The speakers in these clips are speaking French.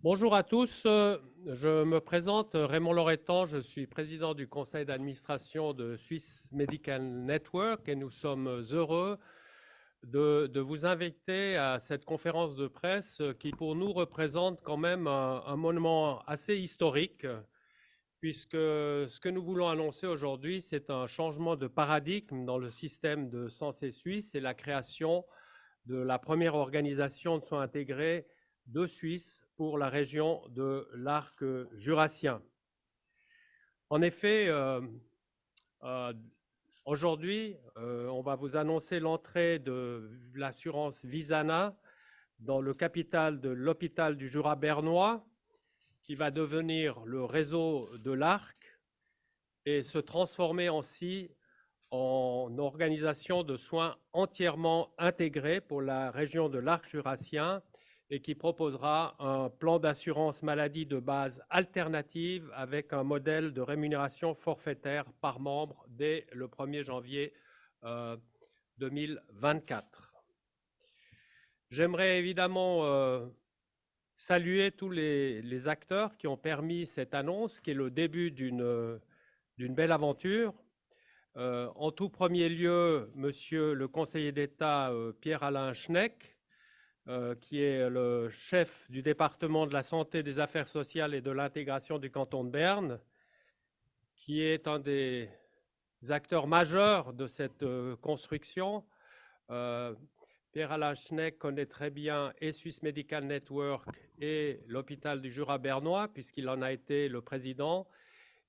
Bonjour à tous, je me présente Raymond Loretan, je suis président du conseil d'administration de Swiss Medical Network et nous sommes heureux de vous inviter à cette conférence de presse qui pour nous représente quand même un monument assez historique puisque ce que nous voulons annoncer aujourd'hui, c'est un changement de paradigme dans le système de santé suisse et la création de la première organisation de soins intégrés de Suisse pour la région de l'arc jurassien. En effet, euh, aujourd'hui, on va vous annoncer l'entrée de l'assurance Visana dans le capital de l'hôpital du Jura bernois, qui va devenir le réseau de l'Arc et se transformer ainsi en organisation de soins entièrement intégrée pour la région de l'Arc jurassien et qui proposera un plan d'assurance maladie de base alternative avec un modèle de rémunération forfaitaire par membre dès le 1er janvier 2024. J'aimerais évidemment saluer tous les acteurs qui ont permis cette annonce, qui est le début d'une belle aventure. En tout premier lieu, Monsieur le conseiller d'État Pierre-Alain Schneck, qui est le chef du département de la santé, des affaires sociales et de l'intégration du canton de Berne, qui est un des acteurs majeurs de cette construction. Pierre-Alain Schneck connaît très bien et Swiss Medical Network et l'hôpital du Jura bernois, puisqu'il en a été le président.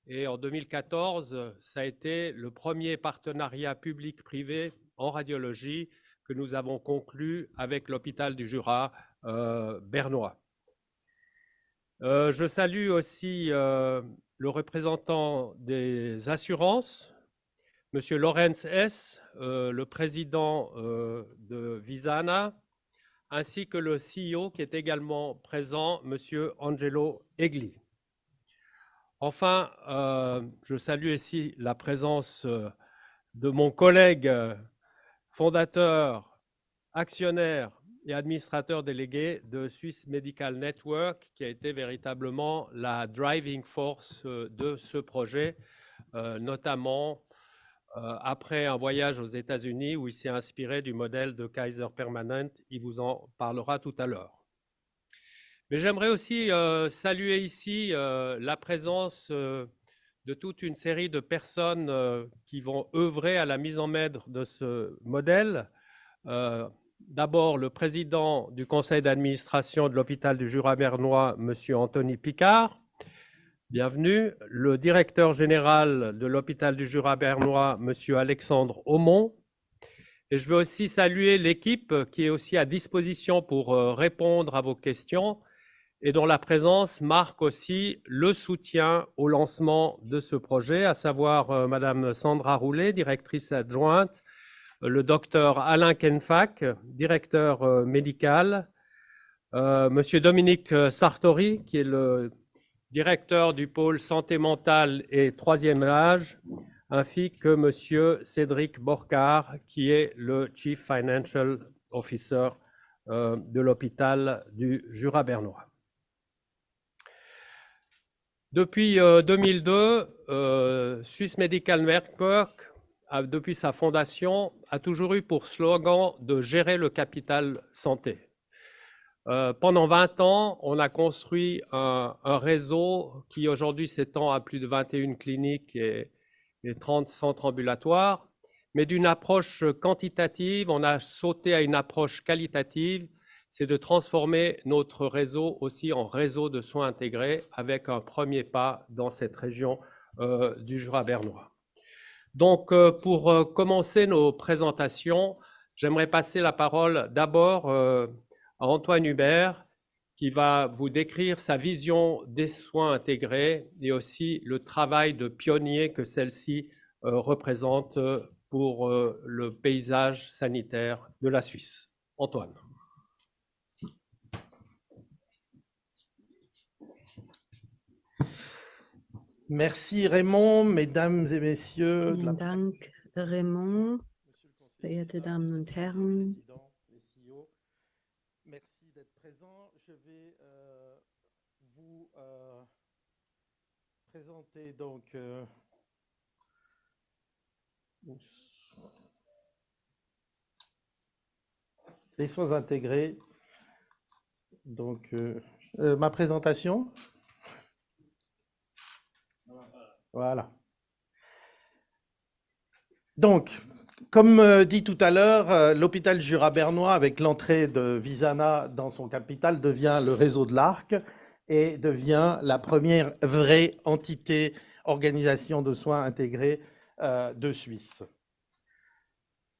Et en 2014, ça a été le premier partenariat public-privé en radiologie que nous avons conclu avec l'hôpital du Jura bernois. Je salue aussi le représentant des assurances, Monsieur Lorenz S., le président de Visana, ainsi que le CEO qui est également présent, Monsieur Angelo Egli. Enfin, je salue ici la présence de mon collègue fondateur, actionnaire et administrateur délégué de Swiss Medical Network, qui a été véritablement la driving force de ce projet, notamment après un voyage aux États-Unis où il s'est inspiré du modèle de Kaiser Permanente. Il vous en parlera tout à l'heure. Mais j'aimerais aussi saluer ici la présence de toute une série de personnes qui vont œuvrer à la mise en œuvre de ce modèle. D'abord, le président du conseil d'administration de l'hôpital du Jura bernois, M. Anthony Picard. Bienvenue. Le directeur général de l'hôpital du Jura bernois, M. Alexandre Aumont. Et je veux aussi saluer l'équipe qui est aussi à disposition pour répondre à vos questions et dont la présence marque aussi le soutien au lancement de ce projet, à savoir Madame Sandra Roulet, directrice adjointe, le docteur Alain Kenfac, directeur médical, Monsieur Dominique Sartori, qui est le directeur du pôle santé mentale et troisième âge, ainsi que Monsieur Cédric Borcard, qui est le Chief Financial Officer de l'hôpital du Jura bernois. Depuis 2002, Swiss Medical Network, depuis sa fondation, a toujours eu pour slogan de gérer le capital santé. Pendant 20 ans, on a construit un réseau qui aujourd'hui s'étend à plus de 21 cliniques et 30 centres ambulatoires, mais d'une approche quantitative, on a sauté à une approche qualitative, c'est de transformer notre réseau aussi en réseau de soins intégrés avec un premier pas dans cette région du Jura bernois. Donc, pour commencer nos présentations, j'aimerais passer la parole d'abord à Antoine Hubert, qui va vous décrire sa vision des soins intégrés et aussi le travail de pionnier que celle-ci représente pour le paysage sanitaire de la Suisse. Antoine. Merci Raymond, mesdames et messieurs. Vielen Dank, Raymond, verehrte Damen und Herren. Merci d'être présent. Je vais vous présenter donc les soins intégrés. Donc, ma présentation. Voilà. Donc, comme dit tout à l'heure, l'hôpital Jura bernois, avec l'entrée de Visana dans son capital, devient le réseau de l'Arc et devient la première vraie entité, organisation de soins intégrés de Suisse.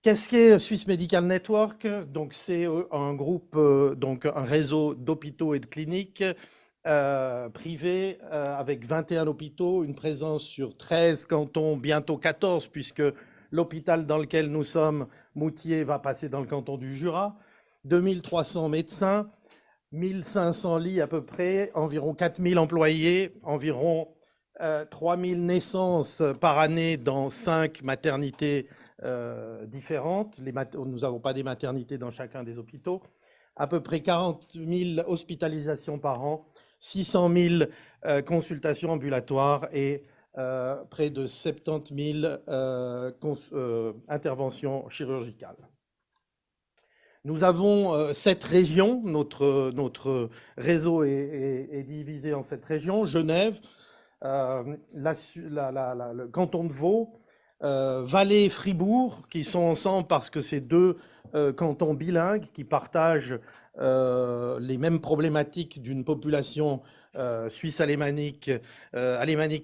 Qu'est-ce qu'est Swiss Medical Network? Donc, c'est un groupe, donc un réseau d'hôpitaux et de cliniques privés avec 21 hôpitaux, une présence sur 13 cantons, bientôt 14, puisque l'hôpital dans lequel nous sommes, Moutier, va passer dans le canton du Jura, 2300 médecins, 1500 lits à peu près, environ 4000 employés, environ 3000 naissances par année dans 5 maternités différentes. Nous n'avons pas des maternités dans chacun des hôpitaux. À peu près 40 000 hospitalisations par an, 600 000 consultations ambulatoires et près de 70 000 interventions chirurgicales. Nous avons 7 régions. Notre réseau est divisé en 7 régions. Genève, le canton de Vaud, Valais et Fribourg, qui sont ensemble parce que c'est 2 cantons bilingues qui partagent les mêmes problématiques d'une population suisse alémanique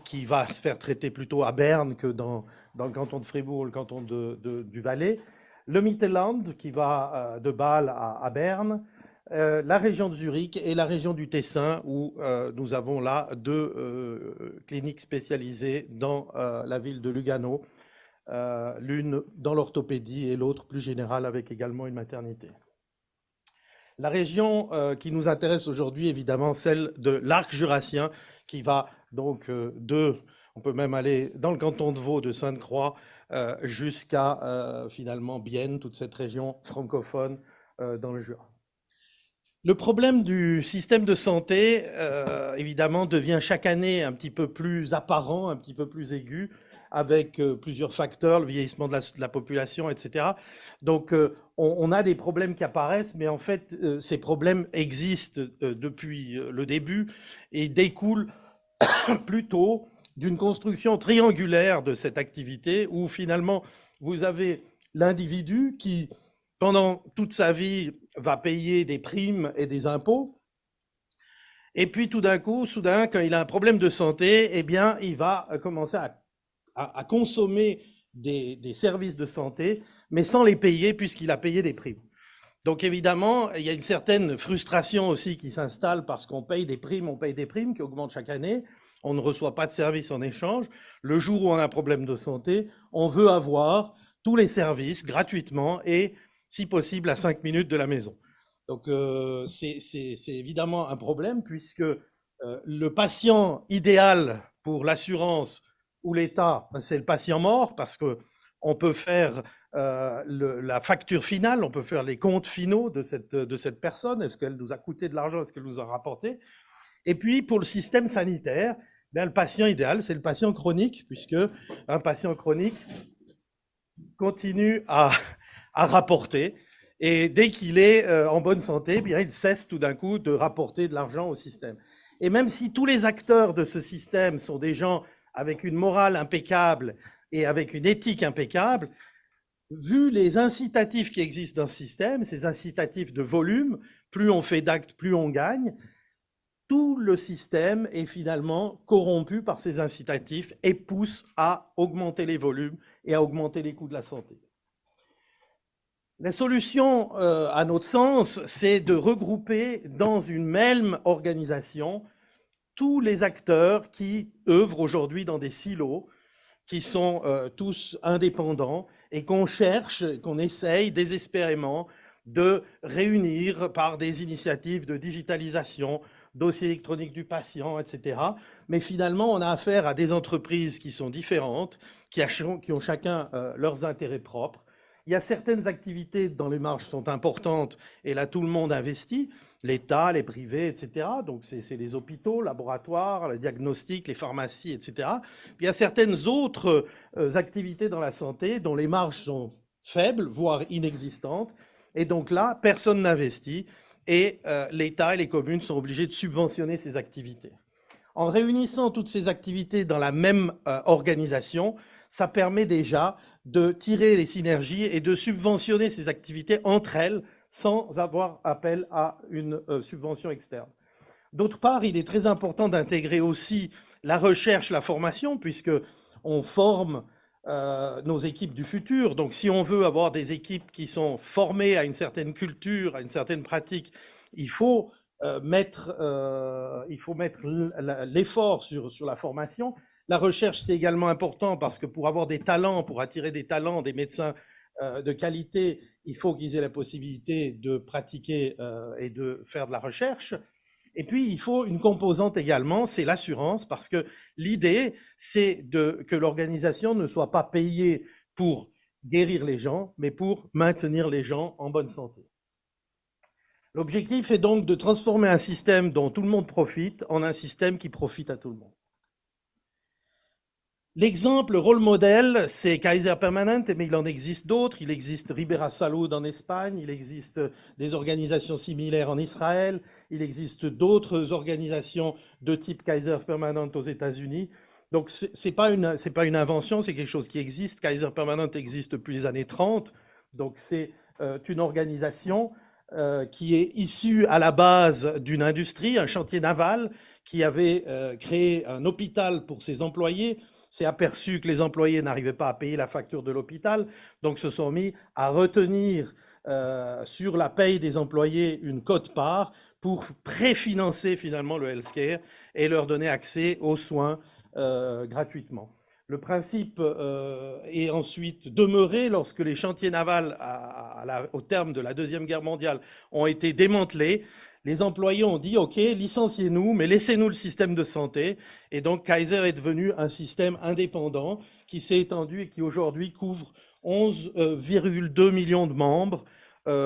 qui va se faire traiter plutôt à Berne que dans le canton de Fribourg, le canton du Valais. Le Mittelland, qui va de Bâle à Berne, la région de Zurich et la région du Tessin, où nous avons là 2 cliniques spécialisées dans la ville de Lugano, l'une dans l'orthopédie et l'autre plus générale avec également une maternité. La région qui nous intéresse aujourd'hui, évidemment, celle de l'arc jurassien, qui va donc on peut même aller dans le canton de Vaud, de Sainte-Croix, jusqu'à finalement Bienne, toute cette région francophone dans le Jura. Le problème du système de santé, évidemment, devient chaque année un petit peu plus apparent, un petit peu plus aigu, avec plusieurs facteurs, le vieillissement de la population, etc. Donc, on a des problèmes qui apparaissent, mais en fait, ces problèmes existent depuis le début et découlent plutôt d'une construction triangulaire de cette activité, où finalement, vous avez l'individu qui, pendant toute sa vie, va payer des primes et des impôts. Et puis, tout d'un coup, soudain, quand il a un problème de santé, eh bien, il va commencer à consommer des services de santé, mais sans les payer, puisqu'il a payé des primes. Donc, évidemment, il y a une certaine frustration aussi qui s'installe parce qu'on paye des primes qui augmentent chaque année. On ne reçoit pas de services en échange. Le jour où on a un problème de santé, on veut avoir tous les services gratuitement et, si possible, à 5 minutes de la maison. Donc, c'est évidemment un problème puisque le patient idéal pour l'assurance ou l'État, c'est le patient mort parce qu'on peut faire la facture finale, on peut faire les comptes finaux de cette personne. Est-ce qu'elle nous a coûté de l'argent? Est-ce qu'elle nous a rapporté? Et puis, pour le système sanitaire, le patient idéal, c'est le patient chronique, puisque un patient chronique continue à rapporter. Et dès qu'il est en bonne santé, bien, il cesse tout d'un coup de rapporter de l'argent au système. Et même si tous les acteurs de ce système sont des gens avec une morale impeccable et avec une éthique impeccable, vu les incitatifs qui existent dans ce système, ces incitatifs de volume, plus on fait d'actes, plus on gagne, tout le système est finalement corrompu par ces incitatifs et pousse à augmenter les volumes et à augmenter les coûts de la santé. La solution, à notre sens, c'est de regrouper dans une même organisation tous les acteurs qui œuvrent aujourd'hui dans des silos, qui sont tous indépendants et qu'on cherche, qu'on essaye désespérément de réunir par des initiatives de digitalisation, dossier électronique du patient, etc. Mais finalement, on a affaire à des entreprises qui sont différentes, qui ont chacun leurs intérêts propres, Il y a certaines activités dont les marges sont importantes, et là, tout le monde investit, l'État, les privés, etc. Donc, c'est les hôpitaux, laboratoires, le diagnostic, les pharmacies, etc. Puis, il y a certaines autres activités dans la santé dont les marges sont faibles, voire inexistantes. Et donc là, personne n'investit et l'État et les communes sont obligés de subventionner ces activités. En réunissant toutes ces activités dans la même organisation, ça permet déjà de tirer les synergies et de subventionner ces activités entre elles sans avoir appel à une subvention externe. D'autre part, il est très important d'intégrer aussi la recherche, la formation, puisque on forme nos équipes du futur. Donc, si on veut avoir des équipes qui sont formées à une certaine culture, à une certaine pratique, il faut mettre l'effort sur la formation. La recherche, c'est également important parce que pour avoir des talents, pour attirer des talents, des médecins de qualité, il faut qu'ils aient la possibilité de pratiquer et de faire de la recherche. Et puis, il faut une composante également, c'est l'assurance, parce que l'idée, c'est que l'organisation ne soit pas payée pour guérir les gens, mais pour maintenir les gens en bonne santé. L'objectif est donc de transformer un système dont tout le monde profite en un système qui profite à tout le monde. L'exemple rôle modèle, c'est Kaiser Permanente, mais il en existe d'autres. Il existe Ribera Salud en Espagne, il existe des organisations similaires en Israël, il existe d'autres organisations de type Kaiser Permanente aux États-Unis. Donc, c'est pas une invention, c'est quelque chose qui existe. Kaiser Permanente existe depuis les années 30. Donc, c'est une organisation qui est issue à la base d'une industrie, un chantier naval qui avait créé un hôpital pour ses employés, s'est aperçu que les employés n'arrivaient pas à payer la facture de l'hôpital, donc se sont mis à retenir sur la paye des employés une quote-part pour préfinancer finalement le healthcare et leur donner accès aux soins gratuitement. Le principe est ensuite demeuré lorsque les chantiers navals, au terme de la Deuxième Guerre mondiale, ont été démantelés. Les employés ont dit, OK, licenciez-nous, mais laissez-nous le système de santé. Et donc, Kaiser est devenu un système indépendant qui s'est étendu et qui aujourd'hui couvre 11,2 millions de membres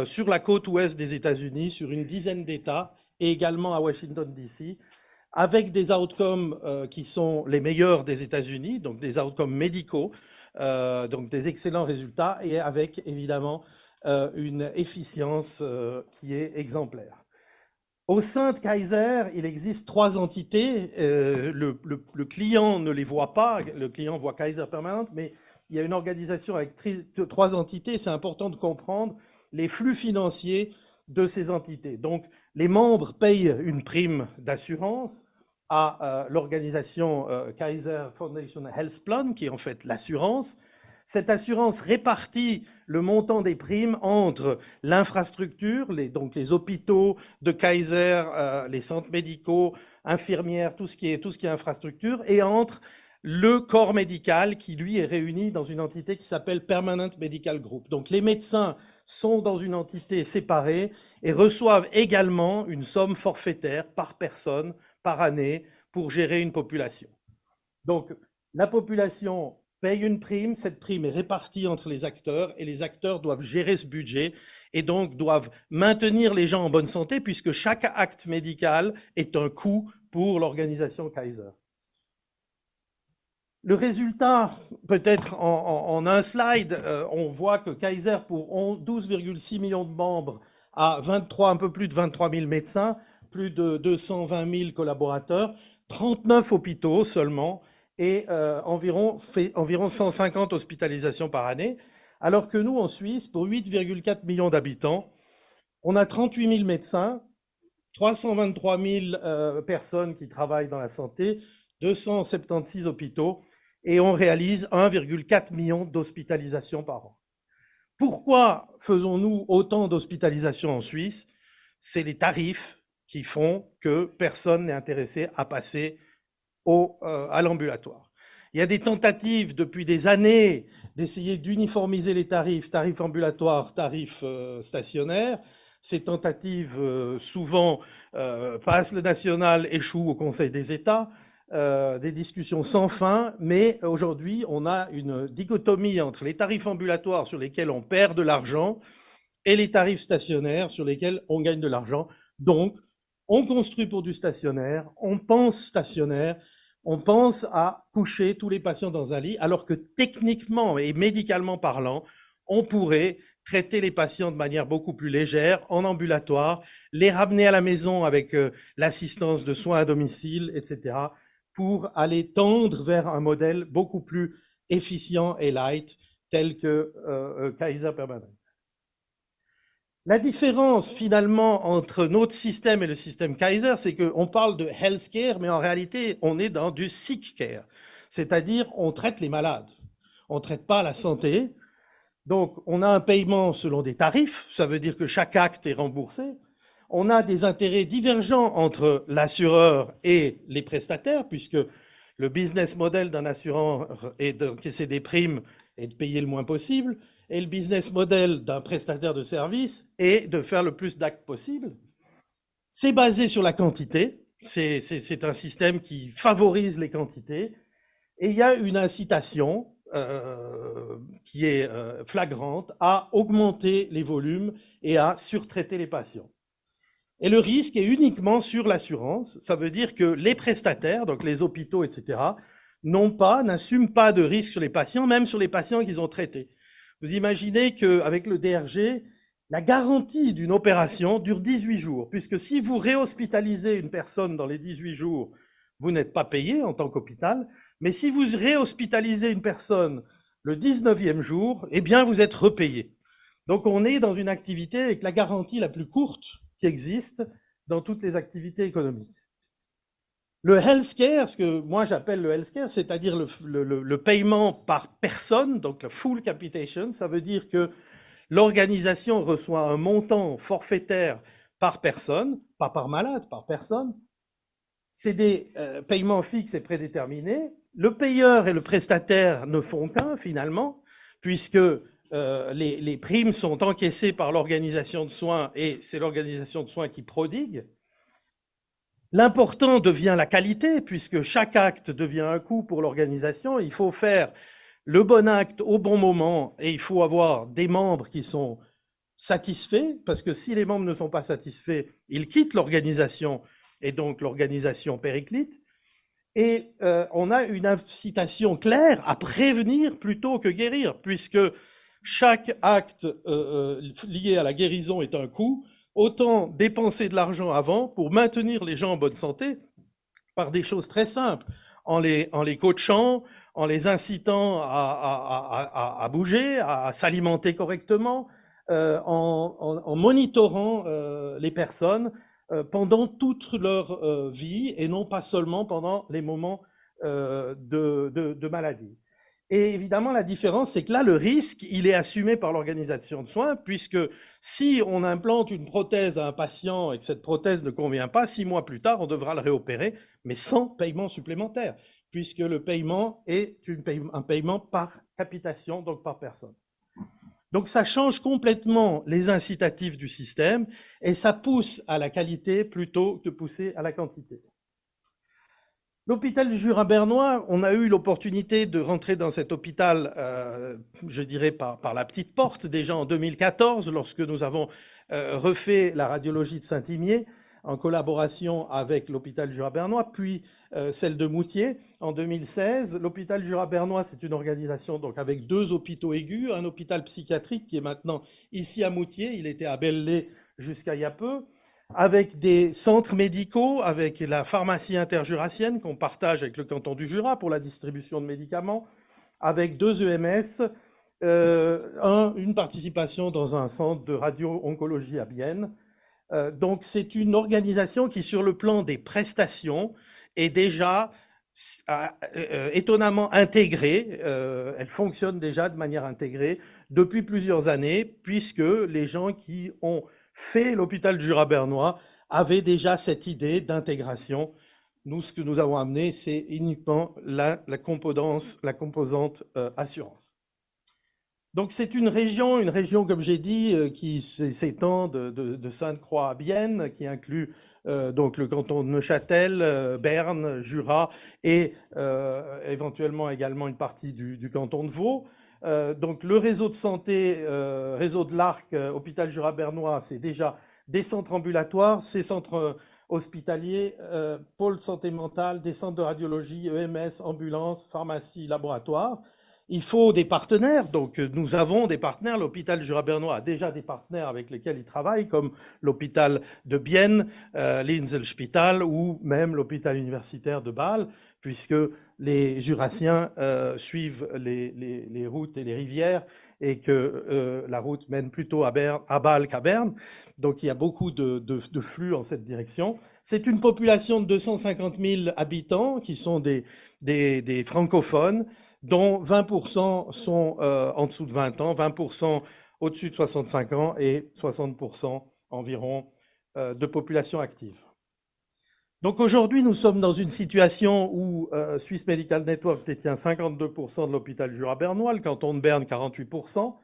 sur la côte ouest des États-Unis, sur une dizaine d'États et également à Washington, D.C., avec des outcomes qui sont les meilleurs des États-Unis, donc des outcomes médicaux, donc des excellents résultats, et avec évidemment une efficience qui est exemplaire. Au sein de Kaiser, il existe 3 entités. Le client ne les voit pas, le client voit Kaiser Permanente, mais il y a une organisation avec 3 entités. C'est important de comprendre les flux financiers de ces entités. Donc, les membres payent une prime d'assurance à l'organisation Kaiser Foundation Health Plan, qui est en fait l'assurance. Cette assurance répartit le montant des primes entre l'infrastructure, donc les hôpitaux de Kaiser, les centres médicaux, infirmières, tout ce qui est infrastructure, et entre le corps médical qui, lui, est réuni dans une entité qui s'appelle Permanent Medical Group. Donc, les médecins sont dans une entité séparée et reçoivent également une somme forfaitaire par personne, par année, pour gérer une population. Donc, la population paye une prime, cette prime est répartie entre les acteurs et les acteurs doivent gérer ce budget et donc doivent maintenir les gens en bonne santé puisque chaque acte médical est un coût pour l'organisation Kaiser. Le résultat, peut-être en un slide, on voit que Kaiser, pour 12,6 millions de membres, a un peu plus de 23 000 médecins, plus de 220 000 collaborateurs, 39 hôpitaux seulement, et environ 150 hospitalisations par année, alors que nous, en Suisse, pour 8,4 millions d'habitants, on a 38 000 médecins, 323 000 personnes qui travaillent dans la santé, 276 hôpitaux, et on réalise 1,4 million d'hospitalisations par an. Pourquoi faisons-nous autant d'hospitalisations en Suisse? C'est les tarifs qui font que personne n'est intéressé à passer à l'ambulatoire. Il y a des tentatives depuis des années d'essayer d'uniformiser les tarifs ambulatoires, tarifs stationnaires. Ces tentatives souvent passent le national, échouent au Conseil des États. des discussions sans fin, mais aujourd'hui, on a une dichotomie entre les tarifs ambulatoires sur lesquels on perd de l'argent et les tarifs stationnaires sur lesquels on gagne de l'argent. Donc, on construit pour du stationnaire, on pense stationnaire, on pense à coucher tous les patients dans un lit, alors que techniquement et médicalement parlant, on pourrait traiter les patients de manière beaucoup plus légère, en ambulatoire, les ramener à la maison avec l'assistance de soins à domicile, etc., pour aller tendre vers un modèle beaucoup plus efficient et light, tel que Kaiser Permanente. La différence finalement entre notre système et le système Kaiser, c'est qu'on parle de healthcare, mais en réalité, on est dans du sick care, c'est-à-dire on traite les malades, on ne traite pas la santé. Donc, on a un paiement selon des tarifs, ça veut dire que chaque acte est remboursé. On a des intérêts divergents entre l'assureur et les prestataires, puisque le business model d'un assureur est d'encaisser des primes et de payer le moins possible, et le business model d'un prestataire de service est de faire le plus d'actes possible. C'est basé sur la quantité, c'est un système qui favorise les quantités, et il y a une incitation qui est flagrante à augmenter les volumes et à surtraiter les patients. Et le risque est uniquement sur l'assurance. Ça veut dire que les prestataires, donc les hôpitaux, etc., n'assument pas de risque sur les patients, même sur les patients qu'ils ont traités. Vous imaginez qu'avec le DRG, la garantie d'une opération dure 18 jours, puisque si vous réhospitalisez une personne dans les 18 jours, vous n'êtes pas payé en tant qu'hôpital, mais si vous réhospitalisez une personne le 19e jour, eh bien vous êtes repayé. Donc on est dans une activité avec la garantie la plus courte qui existe dans toutes les activités économiques. Le healthcare, ce que moi j'appelle le healthcare, c'est-à-dire le paiement par personne, donc le full capitation, ça veut dire que l'organisation reçoit un montant forfaitaire par personne, pas par malade, par personne. C'est des paiements fixes et prédéterminés. Le payeur et le prestataire ne font qu'un finalement, puisque les primes sont encaissées par l'organisation de soins et c'est l'organisation de soins qui prodigue. L'important devient la qualité, puisque chaque acte devient un coût pour l'organisation. Il faut faire le bon acte au bon moment et il faut avoir des membres qui sont satisfaits, parce que si les membres ne sont pas satisfaits, ils quittent l'organisation et donc l'organisation périclite. Et on a une incitation claire à prévenir plutôt que guérir, puisque chaque acte lié à la guérison est un coût. Autant dépenser de l'argent avant pour maintenir les gens en bonne santé par des choses très simples, en les coachant, en les incitant à bouger, à s'alimenter correctement, en monitorant les personnes pendant toute leur vie et non pas seulement pendant les moments de maladie. Et évidemment, la différence, c'est que là, le risque, il est assumé par l'organisation de soins, puisque si on implante une prothèse à un patient et que cette prothèse ne convient pas, 6 mois plus tard, on devra le réopérer, mais sans paiement supplémentaire, puisque le paiement est un paiement par capitation, donc par personne. Donc ça change complètement les incitatifs du système et ça pousse à la qualité plutôt que de pousser à la quantité. L'hôpital du Jura bernois, on a eu l'opportunité de rentrer dans cet hôpital, je dirais par la petite porte, déjà en 2014, lorsque nous avons refait la radiologie de Saint-Imier, en collaboration avec l'hôpital du Jura bernois, puis celle de Moutier en 2016. L'hôpital du Jura bernois, c'est une organisation donc avec 2 hôpitaux aigus, un hôpital psychiatrique qui est maintenant ici à Moutier, il était à Belley jusqu'à il y a peu, avec des centres médicaux, avec la pharmacie interjurassienne qu'on partage avec le canton du Jura pour la distribution de médicaments, avec 2 EMS, une participation dans un centre de radio-oncologie à Bienne. Donc c'est une organisation qui, sur le plan des prestations, est déjà étonnamment intégrée. Elle fonctionne déjà de manière intégrée depuis plusieurs années, puisque les gens qui ont fait l'hôpital du Jura bernois avaient déjà cette idée d'intégration. Nous, ce que nous avons amené, c'est uniquement la composante assurance. Donc c'est une région comme j'ai dit, qui s'étend de Sainte-Croix à Bienne, qui inclut donc le canton de Neuchâtel, Berne, Jura et éventuellement également une partie du canton de Vaud. Donc le réseau de santé, réseau de l'Arc, Hôpital Jura bernois, c'est déjà des centres ambulatoires, ces centres hospitaliers, pôle de santé mentale, des centres de radiologie, EMS, ambulance, pharmacie, laboratoire. Il faut des partenaires, donc nous avons des partenaires. L'hôpital Jura bernois a déjà des partenaires avec lesquels il travaille, comme l'hôpital de Bienne, l'Inselspital ou même l'hôpital universitaire de Bâle, puisque les Jurassiens suivent les routes et les rivières et que la route mène plutôt à Bâle qu'à Berne. Donc il y a beaucoup de flux en cette direction. C'est une population de 250 000 habitants qui sont des francophones, dont 20% sont en dessous de 20 ans, 20% au-dessus de 65 ans et 60% environ de population active. Donc aujourd'hui, nous sommes dans une situation où Swiss Medical Network détient 52% de l'hôpital Jura bernois, le canton de Berne 48%.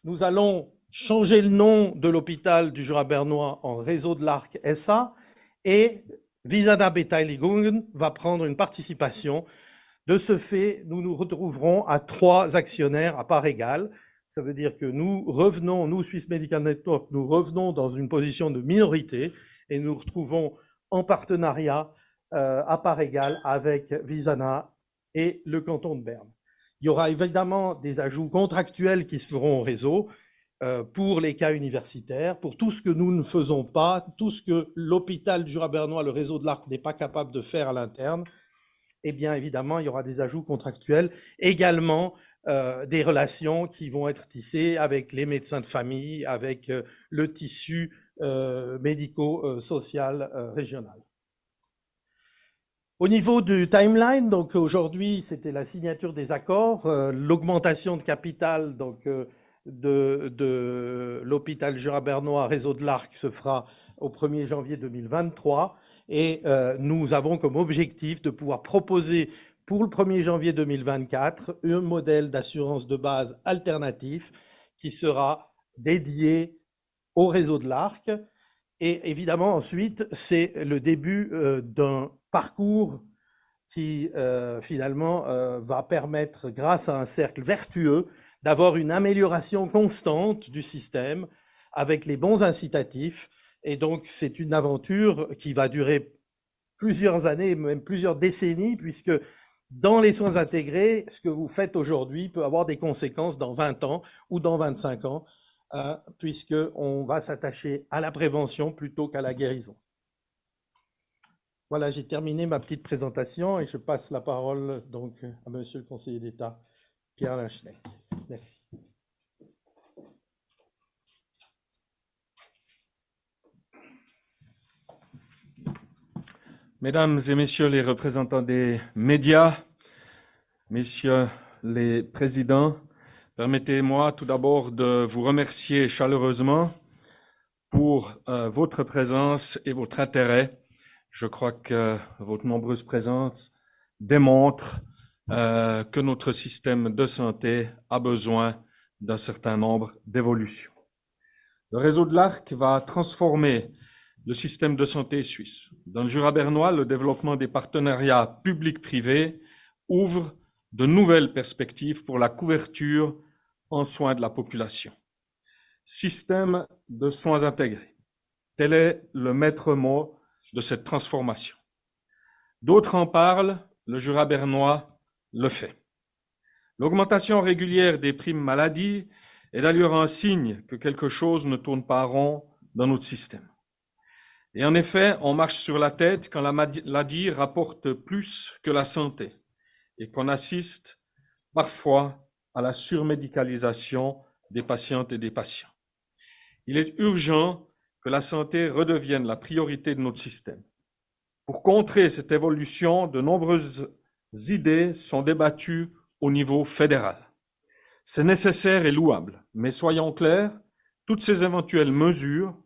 Nous allons changer le nom de l'hôpital du Jura bernois en Réseau de l'Arc SA et Visana Beteiligungen va prendre une participation. De ce fait, nous nous retrouverons à 3 actionnaires à part égale. Ça veut dire que nous revenons, nous, Swiss Medical Network, nous revenons dans une position de minorité et nous retrouvons en partenariat à part égale avec Visana et le canton de Berne. Il y aura évidemment des ajouts contractuels qui se feront au réseau pour les cas universitaires, pour tout ce que nous ne faisons pas, tout ce que l'hôpital du Jura bernois, le réseau de l'Arc n'est pas capable de faire à l'interne. Eh bien, évidemment, il y aura des ajouts contractuels, également des relations qui vont être tissées avec les médecins de famille, avec le tissu médico-social régional. Au niveau du timeline, donc aujourd'hui, c'était la signature des accords, l'augmentation de capital donc, de l'hôpital Jura bernois, réseau de l'Arc, se fera au 1er janvier 2023. Et nous avons comme objectif de pouvoir proposer pour le 1er janvier 2024 un modèle d'assurance de base alternatif qui sera dédié au réseau de l'Arc. Et évidemment, ensuite, c'est le début d'un parcours qui finalement va permettre, grâce à un cercle vertueux, d'avoir une amélioration constante du système avec les bons incitatifs. Et donc, c'est une aventure qui va durer plusieurs années, même plusieurs décennies, puisque dans les soins intégrés, ce que vous faites aujourd'hui peut avoir des conséquences dans 20 ans ou dans 25 ans, puisqu'on va s'attacher à la prévention plutôt qu'à la guérison. Voilà, j'ai terminé ma petite présentation et je passe la parole donc à Monsieur le conseiller d'État, Pierre Linschneck. Merci. Mesdames et messieurs les représentants des médias, messieurs les présidents, permettez-moi tout d'abord de vous remercier chaleureusement pour votre présence et votre intérêt. Je crois que votre nombreuse présence démontre que notre système de santé a besoin d'un certain nombre d'évolutions. Le réseau de l'Arc va transformer le système de santé suisse. Dans le Jura bernois, le développement des partenariats publics-privés ouvre de nouvelles perspectives pour la couverture en soins de la population. Système de soins intégrés. Tel est le maître mot de cette transformation. D'autres en parlent, le Jura bernois le fait. L'augmentation régulière des primes maladie est d'ailleurs un signe que quelque chose ne tourne pas rond dans notre système. Et en effet, on marche sur la tête quand la maladie rapporte plus que la santé et qu'on assiste parfois à la surmédicalisation des patientes et des patients. Il est urgent que la santé redevienne la priorité de notre système. Pour contrer cette évolution, de nombreuses idées sont débattues au niveau fédéral. C'est nécessaire et louable, mais soyons clairs, toutes ces éventuelles mesures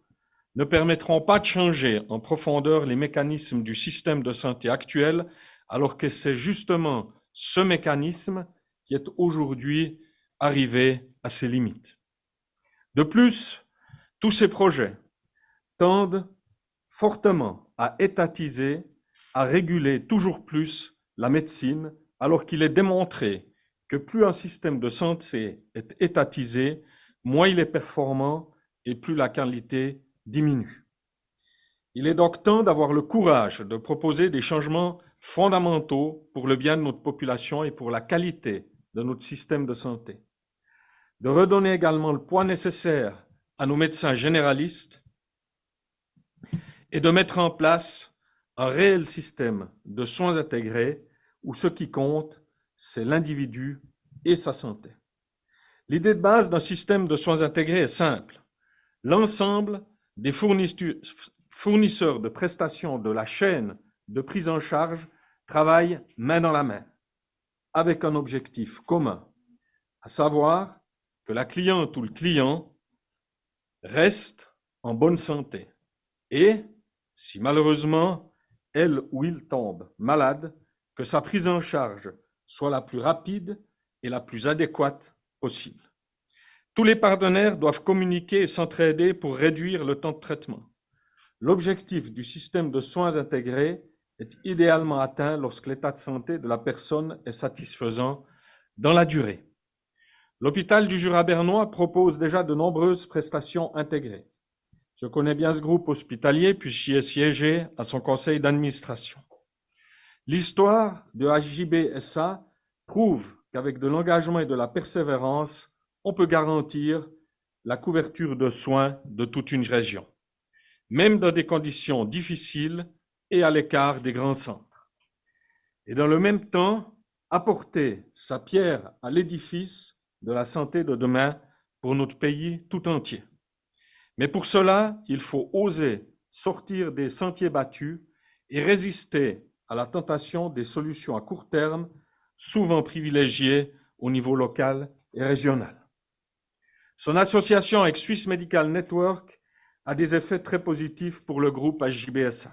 ne permettront pas de changer en profondeur les mécanismes du système de santé actuel, alors que c'est justement ce mécanisme qui est aujourd'hui arrivé à ses limites. De plus, tous ces projets tendent fortement à étatiser, à réguler toujours plus la médecine, alors qu'il est démontré que plus un système de santé est étatisé, moins il est performant et plus la qualité diminue. Il est donc temps d'avoir le courage de proposer des changements fondamentaux pour le bien de notre population et pour la qualité de notre système de santé. De redonner également le poids nécessaire à nos médecins généralistes et de mettre en place un réel système de soins intégrés où ce qui compte, c'est l'individu et sa santé. L'idée de base d'un système de soins intégrés est simple. L'ensemble des fournisseurs de prestations de la chaîne de prise en charge travaillent main dans la main, avec un objectif commun, à savoir que la cliente ou le client reste en bonne santé et, si malheureusement elle ou il tombe malade, que sa prise en charge soit la plus rapide et la plus adéquate possible. Tous les partenaires doivent communiquer et s'entraider pour réduire le temps de traitement. L'objectif du système de soins intégrés est idéalement atteint lorsque l'état de santé de la personne est satisfaisant dans la durée. L'hôpital du Jura bernois propose déjà de nombreuses prestations intégrées. Je connais bien ce groupe hospitalier puis j'y ai siégé à son conseil d'administration. L'histoire de HJB SA prouve qu'avec de l'engagement et de la persévérance, on peut garantir la couverture de soins de toute une région, même dans des conditions difficiles et à l'écart des grands centres. Et dans le même temps, apporter sa pierre à l'édifice de la santé de demain pour notre pays tout entier. Mais pour cela, il faut oser sortir des sentiers battus et résister à la tentation des solutions à court terme, souvent privilégiées au niveau local et régional. Son association avec Swiss Medical Network a des effets très positifs pour le groupe HJBSA.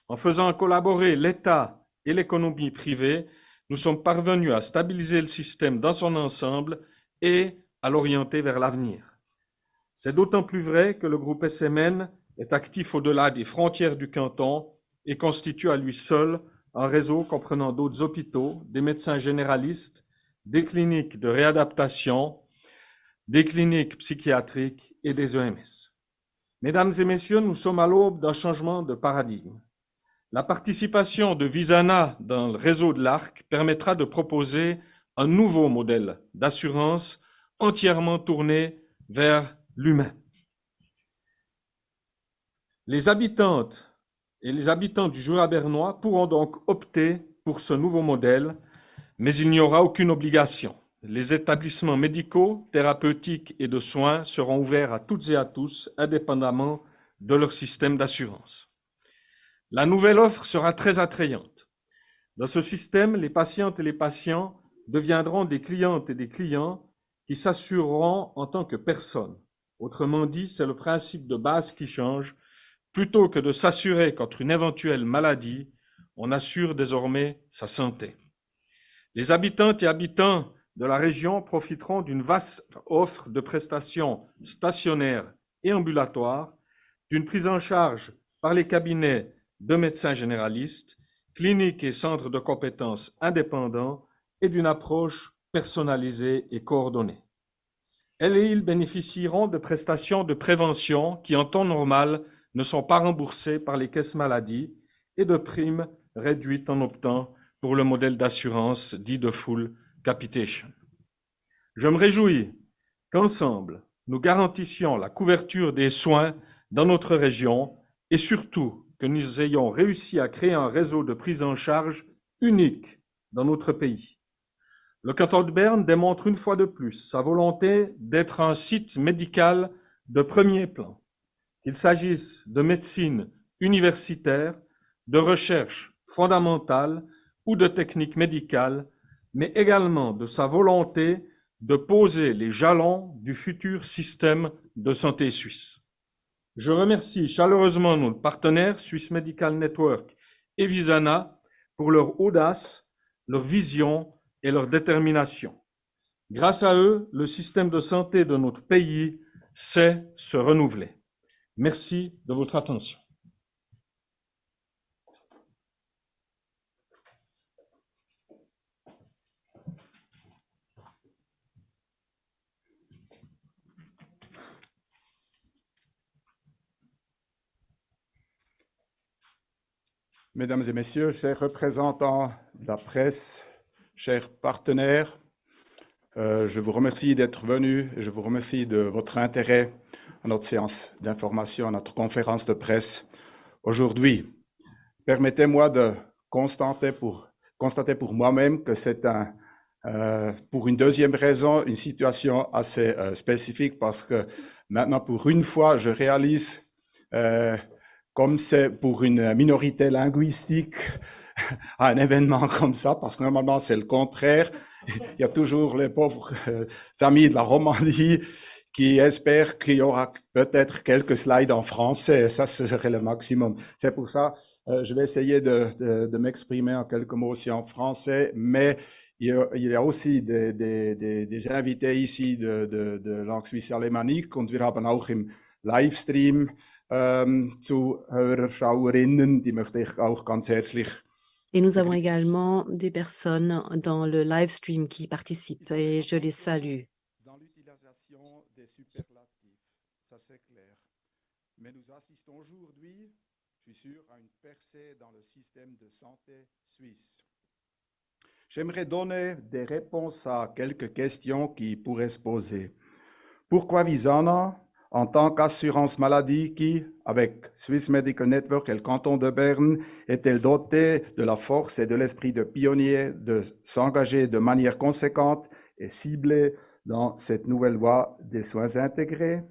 En faisant collaborer l'État et l'économie privée, nous sommes parvenus à stabiliser le système dans son ensemble et à l'orienter vers l'avenir. C'est d'autant plus vrai que le groupe SMN est actif au-delà des frontières du canton et constitue à lui seul un réseau comprenant d'autres hôpitaux, des médecins généralistes, des cliniques de réadaptation, des cliniques psychiatriques et des EMS. Mesdames et messieurs, nous sommes à l'aube d'un changement de paradigme. La participation de Visana dans le réseau de l'ARC permettra de proposer un nouveau modèle d'assurance entièrement tourné vers l'humain. Les habitantes et les habitants du Jura bernois pourront donc opter pour ce nouveau modèle, mais il n'y aura aucune obligation. Les établissements médicaux, thérapeutiques et de soins seront ouverts à toutes et à tous, indépendamment de leur système d'assurance. La nouvelle offre sera très attrayante. Dans ce système, les patientes et les patients deviendront des clientes et des clients qui s'assureront en tant que personnes. Autrement dit, c'est le principe de base qui change. Plutôt que de s'assurer contre une éventuelle maladie, on assure désormais sa santé. Les habitantes et habitants de la région profiteront d'une vaste offre de prestations stationnaires et ambulatoires, d'une prise en charge par les cabinets de médecins généralistes, cliniques et centres de compétences indépendants et d'une approche personnalisée et coordonnée. Elles et ils bénéficieront de prestations de prévention qui, en temps normal, ne sont pas remboursées par les caisses maladies et de primes réduites en optant pour le modèle d'assurance dit de full capitation. Je me réjouis qu'ensemble, nous garantissions la couverture des soins dans notre région et surtout que nous ayons réussi à créer un réseau de prise en charge unique dans notre pays. Le canton de Berne démontre une fois de plus sa volonté d'être un site médical de premier plan, qu'il s'agisse de médecine universitaire, de recherche fondamentale ou de technique médicale, mais également de sa volonté de poser les jalons du futur système de santé suisse. Je remercie chaleureusement nos partenaires Swiss Medical Network et Visana pour leur audace, leur vision et leur détermination. Grâce à eux, le système de santé de notre pays sait se renouveler. Merci de votre attention. Mesdames et messieurs, chers représentants de la presse, chers partenaires, je vous remercie d'être venus et je vous remercie de votre intérêt à notre séance d'information, à notre conférence de presse aujourd'hui. Permettez-moi de constater pour moi-même que c'est pour une deuxième raison, une situation assez spécifique parce que maintenant, pour une fois, je réalise comme c'est pour une minorité linguistique, un événement comme ça, parce que normalement c'est le contraire. Il y a toujours les pauvres amis de la Romandie qui espèrent qu'il y aura peut-être quelques slides en français. Ça, ce serait le maximum. C'est pour ça, je vais essayer de m'exprimer en quelques mots aussi en français, mais il y a aussi des invités ici de langue suisse alémanique und wir haben auch im Livestream Zuhörer, Schauerinnen, die möchte ich auch ganz herzlich. Et nous avons également des personnes dans le live stream qui participent et je les salue. Dans l'utilisation des superlatifs, ça c'est clair. Mais nous assistons aujourd'hui, je suis sûr, à une percée dans le système de santé suisse. J'aimerais donner des réponses à quelques questions qui pourraient se poser. Pourquoi Visana en tant qu'assurance maladie qui, avec Swiss Medical Network et le canton de Berne, est-elle dotée de la force et de l'esprit de pionnier de s'engager de manière conséquente et ciblée dans cette nouvelle voie des soins intégrés?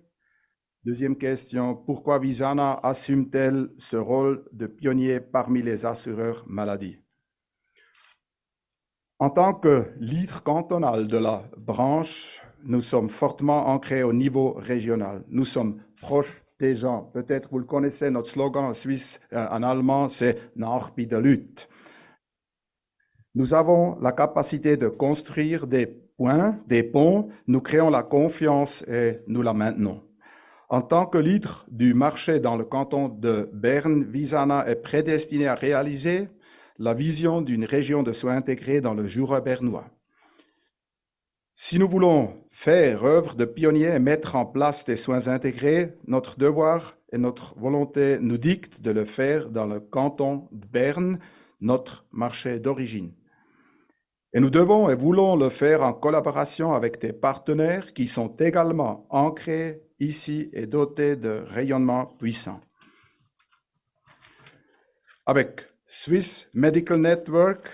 Deuxième question, pourquoi Visana assume-t-elle ce rôle de pionnier parmi les assureurs maladie? En tant que leader cantonal de la branche, nous sommes fortement ancrés au niveau régional. Nous sommes proches des gens. Peut-être vous le connaissez, notre slogan en Suisse, en allemand, c'est « Nach bei der Lüt ». Nous avons la capacité de construire des ponts, nous créons la confiance et nous la maintenons. En tant que leader du marché dans le canton de Berne, Visana est prédestiné à réaliser la vision d'une région de soins intégrés dans le Jura bernois. Si nous voulons faire œuvre de pionnier et mettre en place des soins intégrés, notre devoir et notre volonté nous dictent de le faire dans le canton de Berne, notre marché d'origine. Et nous devons et voulons le faire en collaboration avec des partenaires qui sont également ancrés ici et dotés de rayonnement puissant. Avec Swiss Medical Network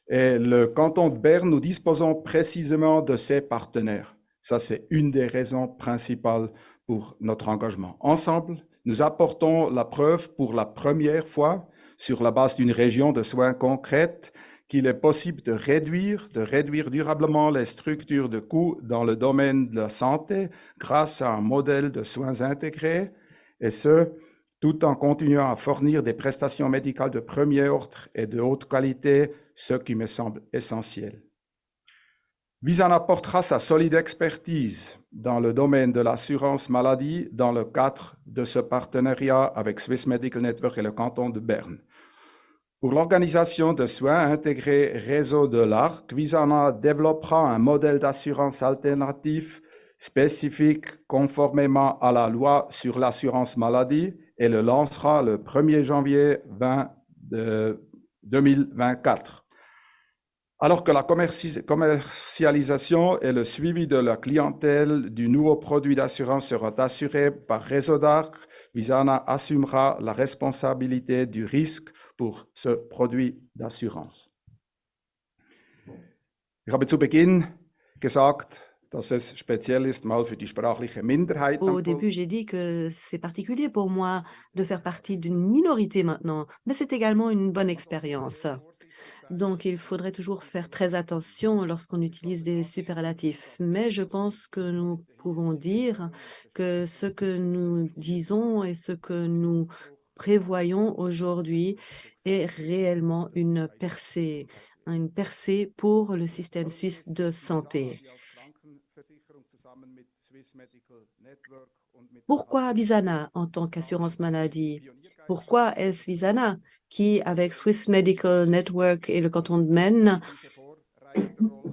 et le canton de Berne, nous disposons précisément de ces partenaires. Ça, c'est une des raisons principales pour notre engagement. Ensemble, nous apportons la preuve pour la première fois, sur la base d'une région de soins concrète, qu'il est possible de réduire durablement les structures de coûts dans le domaine de la santé grâce à un modèle de soins intégrés, et ce, tout en continuant à fournir des prestations médicales de premier ordre et de haute qualité, ce qui me semble essentiel. Visana apportera sa solide expertise dans le domaine de l'assurance maladie dans le cadre de ce partenariat avec Swiss Medical Network et le canton de Berne. Pour l'organisation de soins intégrés Réseau de l'Arc, Visana développera un modèle d'assurance alternatif spécifique conformément à la loi sur l'assurance maladie et le lancera le 1er janvier 2024. Alors que la commercialisation et le suivi de la clientèle du nouveau produit d'assurance seront assurés par Réseau d'Arc, Visana assumera la responsabilité du risque pour ce produit d'assurance. Ich habe zu Beginn gesagt, dass es speziell ist, mal für die sprachliche Minderheit. Au début, j'ai dit que c'est particulier pour moi de faire partie d'une minorité maintenant, mais c'est également une bonne expérience. Donc, il faudrait toujours faire très attention lorsqu'on utilise des superlatifs. Mais je pense que nous pouvons dire que ce que nous disons et ce que nous prévoyons aujourd'hui est réellement une percée pour le système suisse de santé. Pourquoi Visana en tant qu'assurance maladie? Pourquoi est-ce Visana qui, avec Swiss Medical Network et le canton de Maine,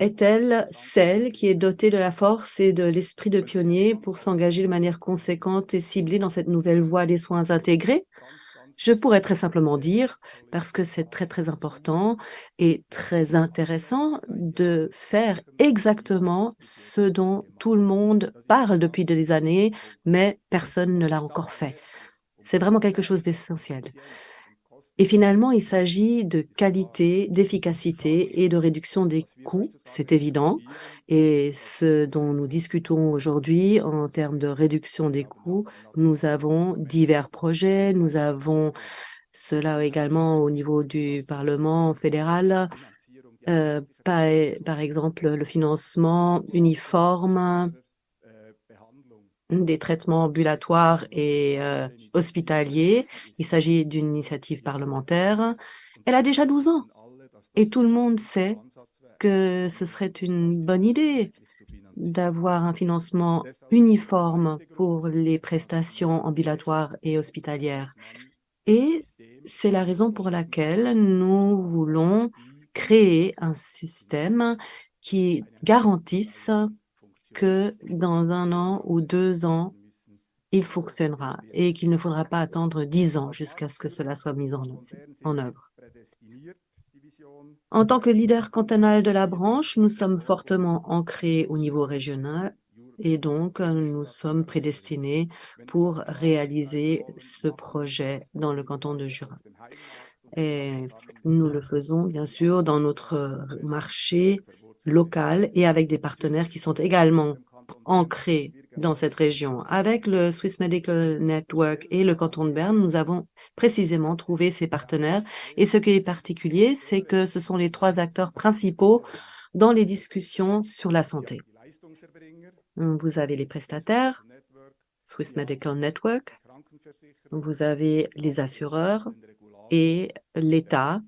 est-elle celle qui est dotée de la force et de l'esprit de pionnier pour s'engager de manière conséquente et ciblée dans cette nouvelle voie des soins intégrés? Je pourrais très simplement dire, parce que c'est très, très important et très intéressant de faire exactement ce dont tout le monde parle depuis des années, mais personne ne l'a encore fait. C'est vraiment quelque chose d'essentiel. Et finalement, il s'agit de qualité, d'efficacité et de réduction des coûts, c'est évident. Et ce dont nous discutons aujourd'hui en termes de réduction des coûts, nous avons divers projets, nous avons cela également au niveau du Parlement fédéral, par exemple le financement uniforme des traitements ambulatoires et hospitaliers. Il s'agit d'une initiative parlementaire. Elle a déjà 12 ans et tout le monde sait que ce serait une bonne idée d'avoir un financement uniforme pour les prestations ambulatoires et hospitalières. Et c'est la raison pour laquelle nous voulons créer un système qui garantisse que dans 1 an ou 2 ans, il fonctionnera et qu'il ne faudra pas attendre 10 ans jusqu'à ce que cela soit mis en œuvre. En tant que leader cantonal de la branche, nous sommes fortement ancrés au niveau régional et donc nous sommes prédestinés pour réaliser ce projet dans le canton de Jura. Et nous le faisons bien sûr dans notre marché local et avec des partenaires qui sont également ancrés dans cette région. Avec le Swiss Medical Network et le canton de Berne, nous avons précisément trouvé ces partenaires. Et ce qui est particulier, c'est que ce sont les 3 acteurs principaux dans les discussions sur la santé. Vous avez les prestataires, Swiss Medical Network, vous avez les assureurs et l'État,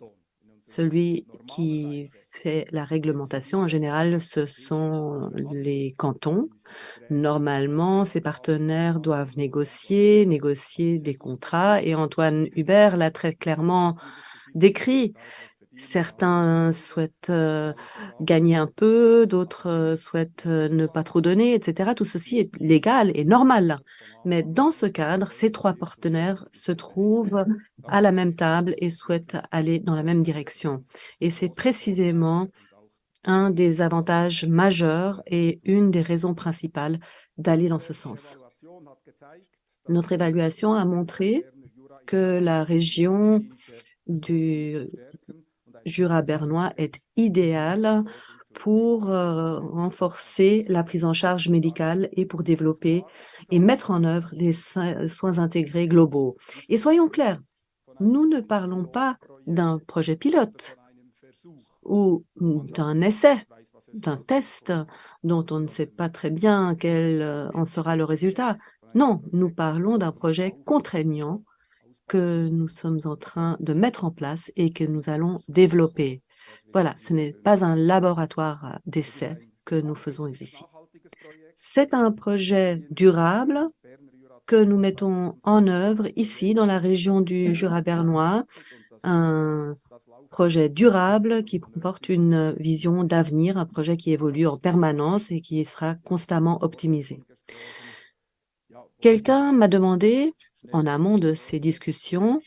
celui qui fait la réglementation. En général, ce sont les cantons. Normalement, ces partenaires doivent négocier des contrats et Antoine Hubert l'a très clairement décrit. Certains souhaitent gagner un peu, d'autres souhaitent ne pas trop donner, etc. Tout ceci est légal et normal. Mais dans ce cadre, ces 3 partenaires se trouvent à la même table et souhaitent aller dans la même direction. Et c'est précisément un des avantages majeurs et une des raisons principales d'aller dans ce sens. Notre évaluation a montré que la région du Jura bernois est idéale pour renforcer la prise en charge médicale et pour développer et mettre en œuvre des soins intégrés globaux. Et soyons clairs, nous ne parlons pas d'un projet pilote ou d'un essai, d'un test dont on ne sait pas très bien quel en sera le résultat. Non, nous parlons d'un projet contraignant que nous sommes en train de mettre en place et que nous allons développer. Voilà, ce n'est pas un laboratoire d'essai que nous faisons ici. C'est un projet durable que nous mettons en œuvre ici dans la région du Jura bernois, un projet durable qui comporte une vision d'avenir, un projet qui évolue en permanence et qui sera constamment optimisé. Quelqu'un m'a demandé, en amont de ces discussions,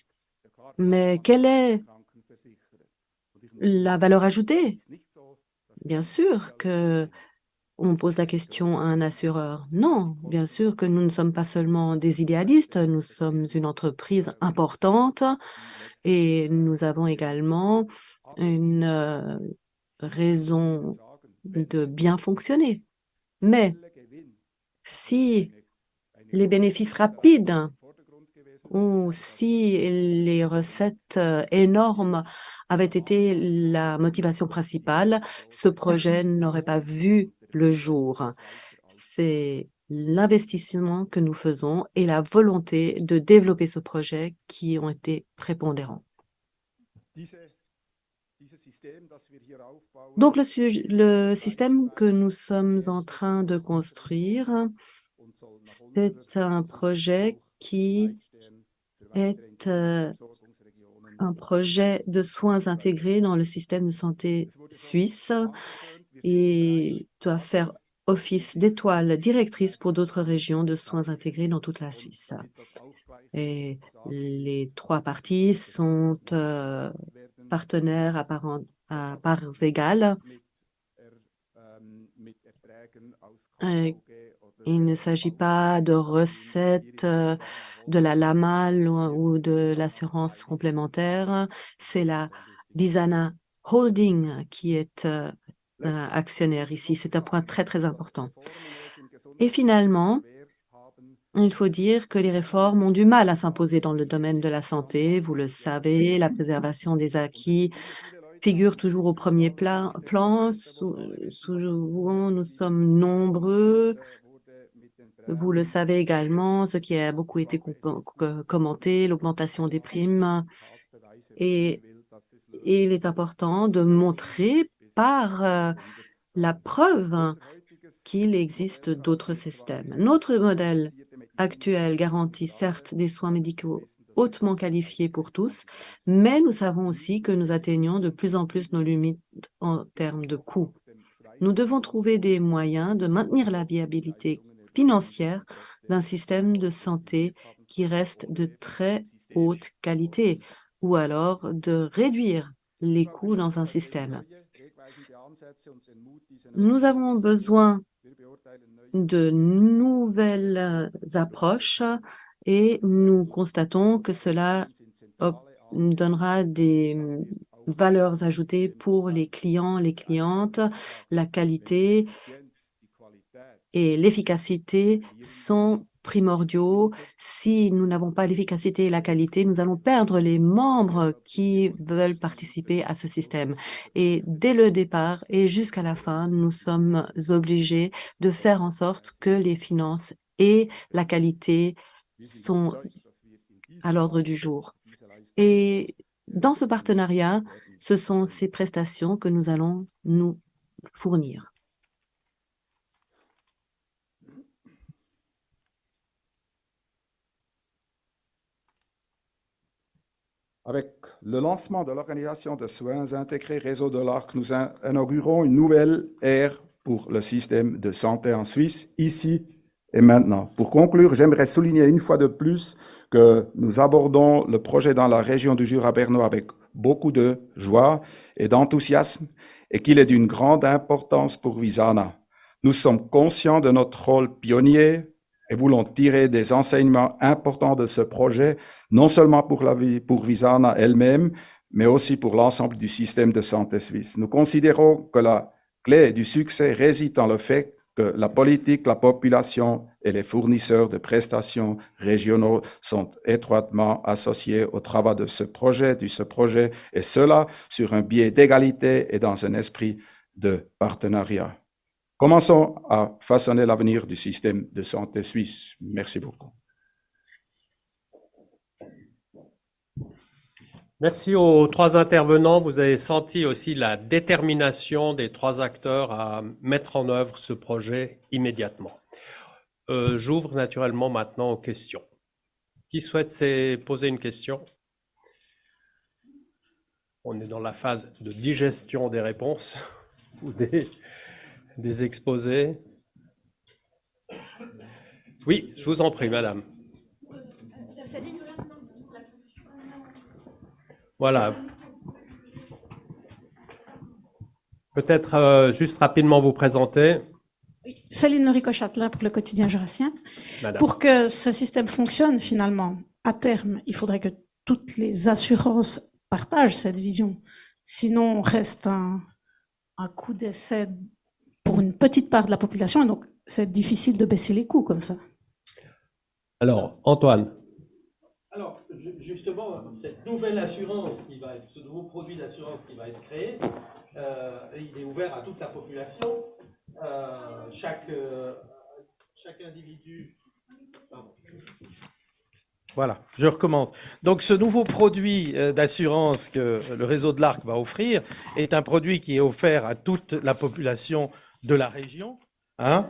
mais quelle est la valeur ajoutée? Bien sûr que on pose la question à un assureur. Non, bien sûr que nous ne sommes pas seulement des idéalistes, nous sommes une entreprise importante et nous avons également une raison de bien fonctionner. Mais si les bénéfices rapides ou si les recettes énormes avaient été la motivation principale, ce projet n'aurait pas vu le jour. C'est l'investissement que nous faisons et la volonté de développer ce projet qui ont été prépondérants. Donc, le système que nous sommes en train de construire, c'est un projet qui est un projet de soins intégrés dans le système de santé suisse et doit faire office d'étoile directrice pour d'autres régions de soins intégrés dans toute la Suisse. Et les 3 parties sont partenaires à parts égales. Il ne s'agit pas de recettes de la LAMAL ou de l'assurance complémentaire. C'est la Visana Holding qui est actionnaire ici. C'est un point très, très important. Et finalement, il faut dire que les réformes ont du mal à s'imposer dans le domaine de la santé. Vous le savez, la préservation des acquis figure toujours au premier plan. Souvent, nous sommes nombreux. Vous le savez également, ce qui a beaucoup été commenté, l'augmentation des primes. Et il est important de montrer par la preuve qu'il existe d'autres systèmes. Notre modèle actuel garantit certes des soins médicaux hautement qualifiés pour tous, mais nous savons aussi que nous atteignons de plus en plus nos limites en termes de coûts. Nous devons trouver des moyens de maintenir la viabilité financière d'un système de santé qui reste de très haute qualité, ou alors de réduire les coûts dans un système. Nous avons besoin de nouvelles approches et nous constatons que cela donnera des valeurs ajoutées pour les clients, les clientes. La qualité et l'efficacité sont primordiaux. Si nous n'avons pas l'efficacité et la qualité, nous allons perdre les membres qui veulent participer à ce système. Et dès le départ et jusqu'à la fin, nous sommes obligés de faire en sorte que les finances et la qualité sont à l'ordre du jour. Et dans ce partenariat, ce sont ces prestations que nous allons nous fournir. Avec le lancement de l'organisation de soins intégrés Réseau de l'Arc, nous inaugurons une nouvelle ère pour le système de santé en Suisse, ici et maintenant. Pour conclure, j'aimerais souligner une fois de plus que nous abordons le projet dans la région du Jura bernois avec beaucoup de joie et d'enthousiasme et qu'il est d'une grande importance pour Visana. Nous sommes conscients de notre rôle pionnier et voulons tirer des enseignements importants de ce projet, non seulement pour Visana elle-même, mais aussi pour l'ensemble du système de santé suisse. Nous considérons que la clé du succès réside dans le fait que la politique, la population et les fournisseurs de prestations régionaux sont étroitement associés au travail de ce projet, et cela sur un biais d'égalité et dans un esprit de partenariat. Commençons à façonner l'avenir du système de santé suisse. Merci beaucoup. Merci aux 3 intervenants. Vous avez senti aussi la détermination des 3 acteurs à mettre en œuvre ce projet immédiatement. J'ouvre naturellement maintenant aux questions. Qui souhaite poser une question? On est dans la phase de digestion des réponses ou des exposés. Oui, je vous en prie, madame. Voilà. Peut-être juste rapidement vous présenter. Oui, Céline Lorico-Châtelain pour le quotidien jurassien. Madame. Pour que ce système fonctionne finalement, à terme, il faudrait que toutes les assurances partagent cette vision. Sinon, on reste un coût d'essai pour une petite part de la population, et donc c'est difficile de baisser les coûts comme ça. Alors, Antoine. Alors, justement, cette nouvelle assurance ce nouveau produit d'assurance qui va être créé, il est ouvert à toute la population. Chaque individu. Pardon. Voilà, je recommence. Donc, ce nouveau produit d'assurance que le réseau de l'Arc va offrir est un produit qui est offert à toute la population de la région. Hein?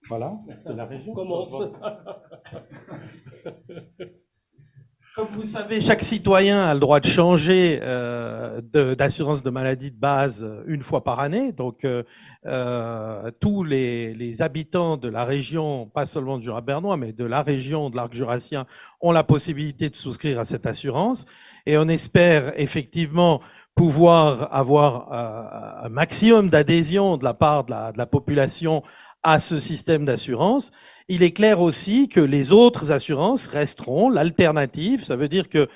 Voilà, de la région. Comme vous savez, chaque citoyen a le droit de changer d'assurance de maladie de base une fois par année. Donc, tous les habitants de la région, pas seulement du Jura bernois, mais de la région de l'Arc jurassien, ont la possibilité de souscrire à cette assurance. Et on espère effectivement pouvoir avoir un maximum d'adhésion de la part de la population à ce système d'assurance. Il est clair aussi que les autres assurances resteront l'alternative. Ça veut dire que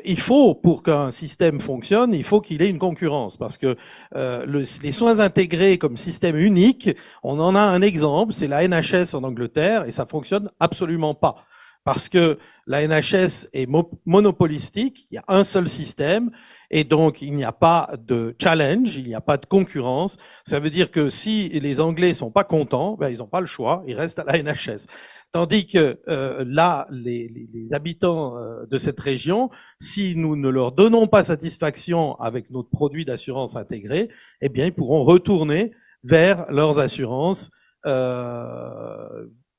il faut, pour qu'un système fonctionne, il faut qu'il ait une concurrence. Parce que les soins intégrés comme système unique, on en a un exemple, c'est la NHS en Angleterre, et ça fonctionne absolument pas. Parce que la NHS est monopolistique, il y a un seul système, et donc il n'y a pas de challenge, il n'y a pas de concurrence. Ça veut dire que si les Anglais sont pas contents, ben, ils n'ont pas le choix, ils restent à la NHS. Tandis que là, les habitants de cette région, si nous ne leur donnons pas satisfaction avec notre produit d'assurance intégré, eh bien, ils pourront retourner vers leurs assurances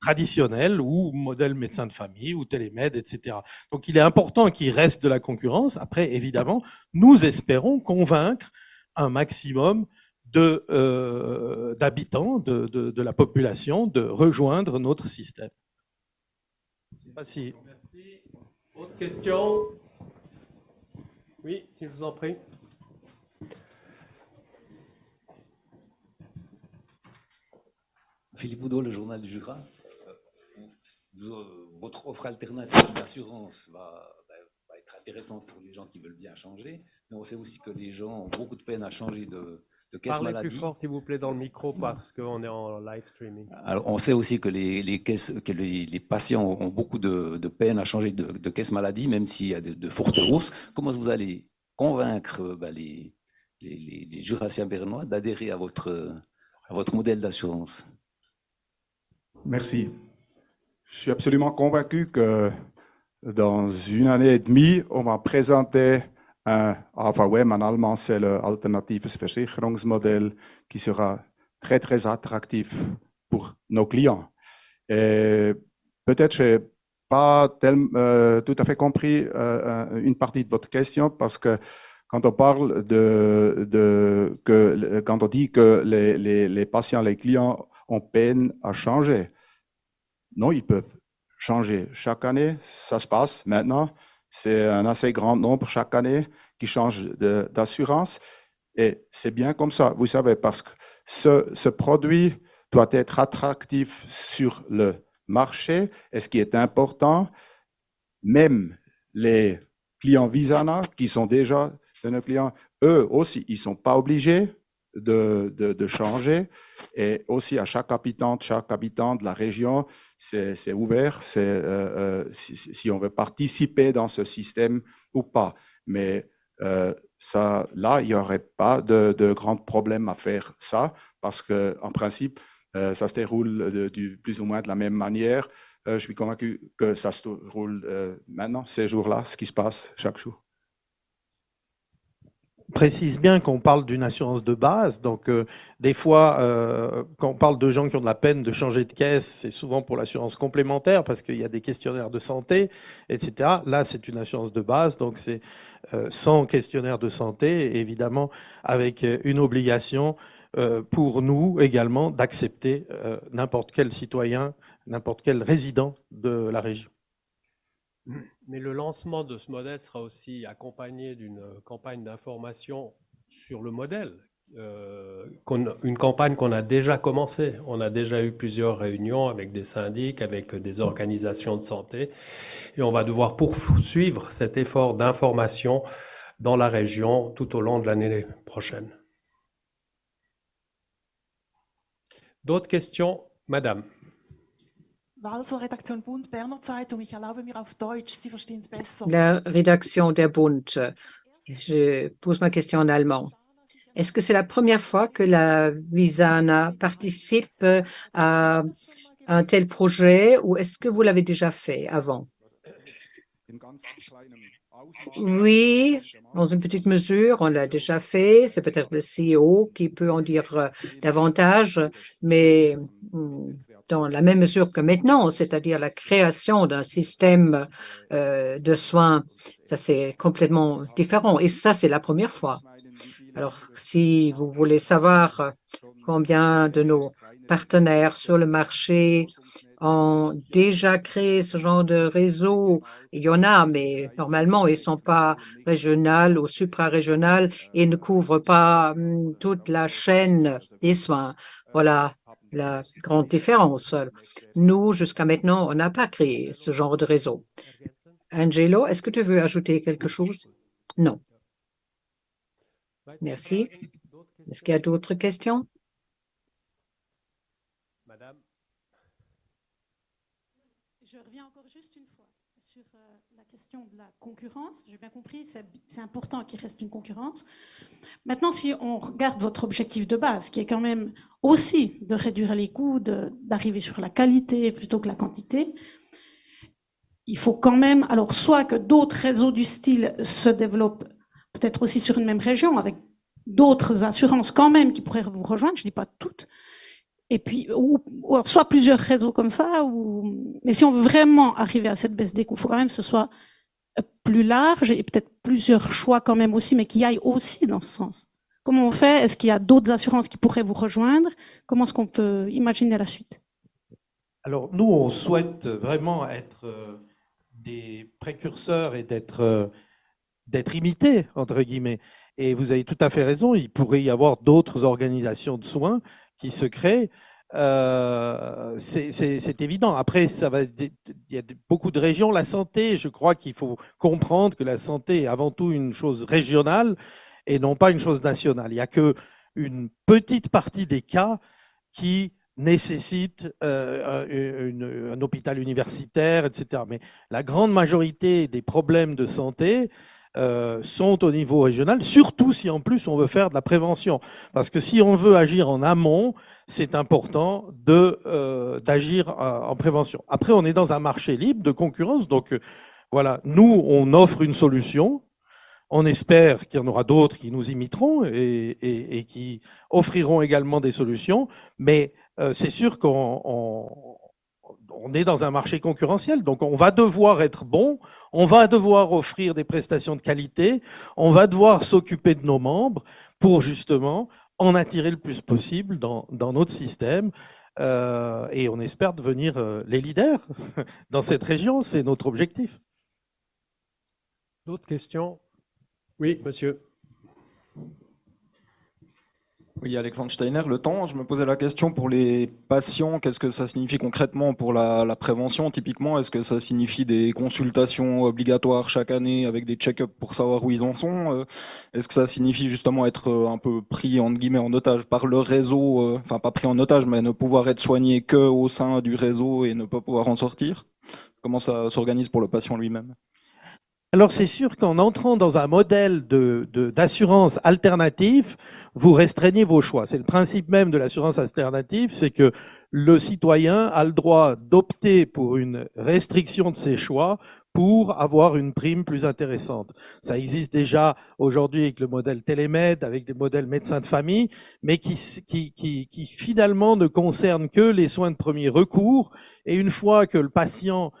traditionnels ou modèle médecin de famille ou télémède, etc. Donc, il est important qu'il reste de la concurrence. Après, évidemment, nous espérons convaincre un maximum d'habitants, de la population, de rejoindre notre système. Merci. Autre question? Oui, si je vous en prie. Philippe Oudot, le journal du Jura. Votre offre alternative d'assurance va être intéressante pour les gens qui veulent bien changer, mais on sait aussi que les gens ont beaucoup de peine à changer de caisse Parlez maladie. plus fort, s'il vous plaît, dans le micro, parce qu'on est en live streaming. Alors, on sait aussi que les patients ont beaucoup de peine à changer de caisse maladie, même s'il y a de fortes hausses. Comment vous allez convaincre les Jurassiens bernois d'adhérer à votre modèle d'assurance? Merci. Je suis absolument convaincu que dans une année et demie, on va présenter un AVM, en allemand, c'est le Alternatives Versicherungsmodell, qui sera très, très attractif pour nos clients. Et peut-être je n'ai pas tout à fait compris une partie de votre question, parce que quand on parle quand on dit que les patients, les clients ont peine à changer, non, ils peuvent changer chaque année. Ça se passe maintenant. C'est un assez grand nombre chaque année qui change d'assurance. Et c'est bien comme ça, vous savez, parce que ce produit doit être attractif sur le marché. Et ce qui est important, même les clients Visana, qui sont déjà de nos clients, eux aussi, ils ne sont pas obligés de changer. Et aussi à chaque habitant de la région, c'est ouvert, si on veut participer dans ce système ou pas. Mais là, il n'y aurait pas de grands problèmes à faire ça, parce qu'en principe, ça se déroule plus ou moins de la même manière. Je suis convaincu que ça se déroule maintenant, ces jours-là, ce qui se passe chaque jour. Précise bien qu'on parle d'une assurance de base. Donc, des fois, quand on parle de gens qui ont de la peine de changer de caisse, c'est souvent pour l'assurance complémentaire parce qu'il y a des questionnaires de santé, etc. Là, c'est une assurance de base. Donc, c'est sans questionnaire de santé, évidemment, avec une obligation pour nous également d'accepter n'importe quel citoyen, n'importe quel résident de la région. Mais le lancement de ce modèle sera aussi accompagné d'une campagne d'information sur le modèle, une campagne qu'on a déjà commencée. On a déjà eu plusieurs réunions avec des syndics, avec des organisations de santé, et on va devoir poursuivre cet effort d'information dans la région tout au long de l'année prochaine. D'autres questions, Madame? Walser, Redaktion Bund, Berner Zeitung. Ich erlaube mir auf Deutsch, Sie verstehen es besser. La rédaction der Bund. Je pose ma question en allemand. Est-ce que c'est la première fois que la Visana participe à un tel projet ou est-ce que vous l'avez déjà fait avant? Oui, dans une petite mesure, on l'a déjà fait. C'est peut-être le CEO qui peut en dire davantage, mais dans la même mesure que maintenant, c'est-à-dire la création d'un système de soins, ça c'est complètement différent. Et ça, c'est la première fois. Alors, si vous voulez savoir combien de nos partenaires sur le marché ont déjà créé ce genre de réseau, il y en a, mais normalement, ils ne sont pas régionaux ou supra-régionaux et ne couvrent pas toute la chaîne des soins. Voilà la grande différence. Nous, jusqu'à maintenant, on n'a pas créé ce genre de réseau. Angelo, est-ce que tu veux ajouter quelque chose? Non. Merci. Est-ce qu'il y a d'autres questions? Madame. Je reviens encore juste une fois sur la question de la concurrence. J'ai bien compris, c'est important qu'il reste une concurrence. Maintenant, si on regarde votre objectif de base, qui est quand même aussi de réduire les coûts, d'arriver sur la qualité plutôt que la quantité, il faut quand même, alors soit que d'autres réseaux du style se développent peut-être aussi sur une même région, avec d'autres assurances quand même qui pourraient vous rejoindre, je ne dis pas toutes, et puis, ou alors soit plusieurs réseaux comme ça, mais si on veut vraiment arriver à cette baisse des coûts, il faut quand même que ce soit plus large et peut-être plusieurs choix quand même aussi, mais qui aillent aussi dans ce sens. Comment on fait? Est-ce qu'il y a d'autres assurances qui pourraient vous rejoindre? Comment est-ce qu'on peut imaginer la suite? Alors, nous, on souhaite vraiment être des précurseurs et d'être imités, entre guillemets. Et vous avez tout à fait raison, il pourrait y avoir d'autres organisations de soins qui se créent. C'est évident. Après, il y a beaucoup de régions. La santé, je crois qu'il faut comprendre que la santé est avant tout une chose régionale et non pas une chose nationale. Il n'y a qu'une petite partie des cas qui nécessitent un hôpital universitaire, etc. Mais la grande majorité des problèmes de santé sont au niveau régional, surtout si en plus on veut faire de la prévention. Parce que si on veut agir en amont, c'est important d'agir en prévention. Après, on est dans un marché libre de concurrence, donc voilà, nous, on offre une solution. On espère qu'il y en aura d'autres qui nous imiteront et qui offriront également des solutions, mais c'est sûr qu'on est dans un marché concurrentiel, donc on va devoir être bon, on va devoir offrir des prestations de qualité, on va devoir s'occuper de nos membres pour justement en attirer le plus possible dans notre système. Et on espère devenir les leaders dans cette région, c'est notre objectif. D'autres questions? Oui, monsieur. Oui, Alexandre Steiner, Le Temps. Je me posais la question pour les patients, qu'est-ce que ça signifie concrètement pour la prévention typiquement? Est-ce que ça signifie des consultations obligatoires chaque année avec des check-ups pour savoir où ils en sont? Est-ce que ça signifie justement être un peu pris entre guillemets en otage par le réseau, enfin pas pris en otage, mais ne pouvoir être soigné que au sein du réseau et ne pas pouvoir en sortir? Comment ça s'organise pour le patient lui-même? Alors c'est sûr qu'en entrant dans un modèle d'assurance alternative, vous restreignez vos choix. C'est le principe même de l'assurance alternative, c'est que le citoyen a le droit d'opter pour une restriction de ses choix pour avoir une prime plus intéressante. Ça existe déjà aujourd'hui avec le modèle Télémed, avec des modèles médecins de famille, mais qui finalement ne concernent que les soins de premier recours. Et une fois que le patient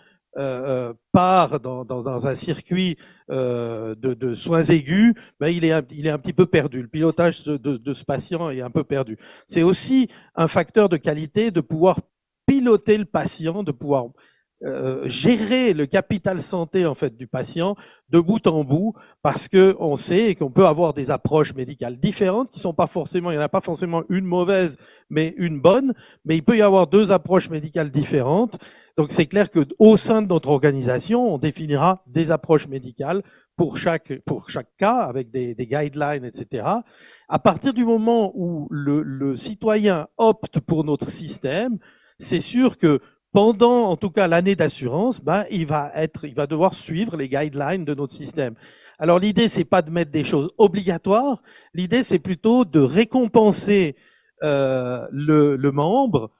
part dans un circuit de soins aigus, ben il est un petit peu perdu. Le pilotage de ce patient est un peu perdu. C'est aussi un facteur de qualité de pouvoir piloter le patient, de pouvoir gérer le capital santé en fait du patient de bout en bout, parce que on sait qu'on peut avoir des approches médicales différentes qui sont pas forcément, il n'y en a pas forcément une mauvaise mais une bonne, mais il peut y avoir deux approches médicales différentes. Donc c'est clair que au sein de notre organisation, on définira des approches médicales pour chaque cas avec des guidelines, etc. À partir du moment où le citoyen opte pour notre système, c'est sûr que pendant, en tout cas, l'année d'assurance, ben, il va devoir suivre les guidelines de notre système. Alors, l'idée, c'est pas de mettre des choses obligatoires. L'idée, c'est plutôt de récompenser le membre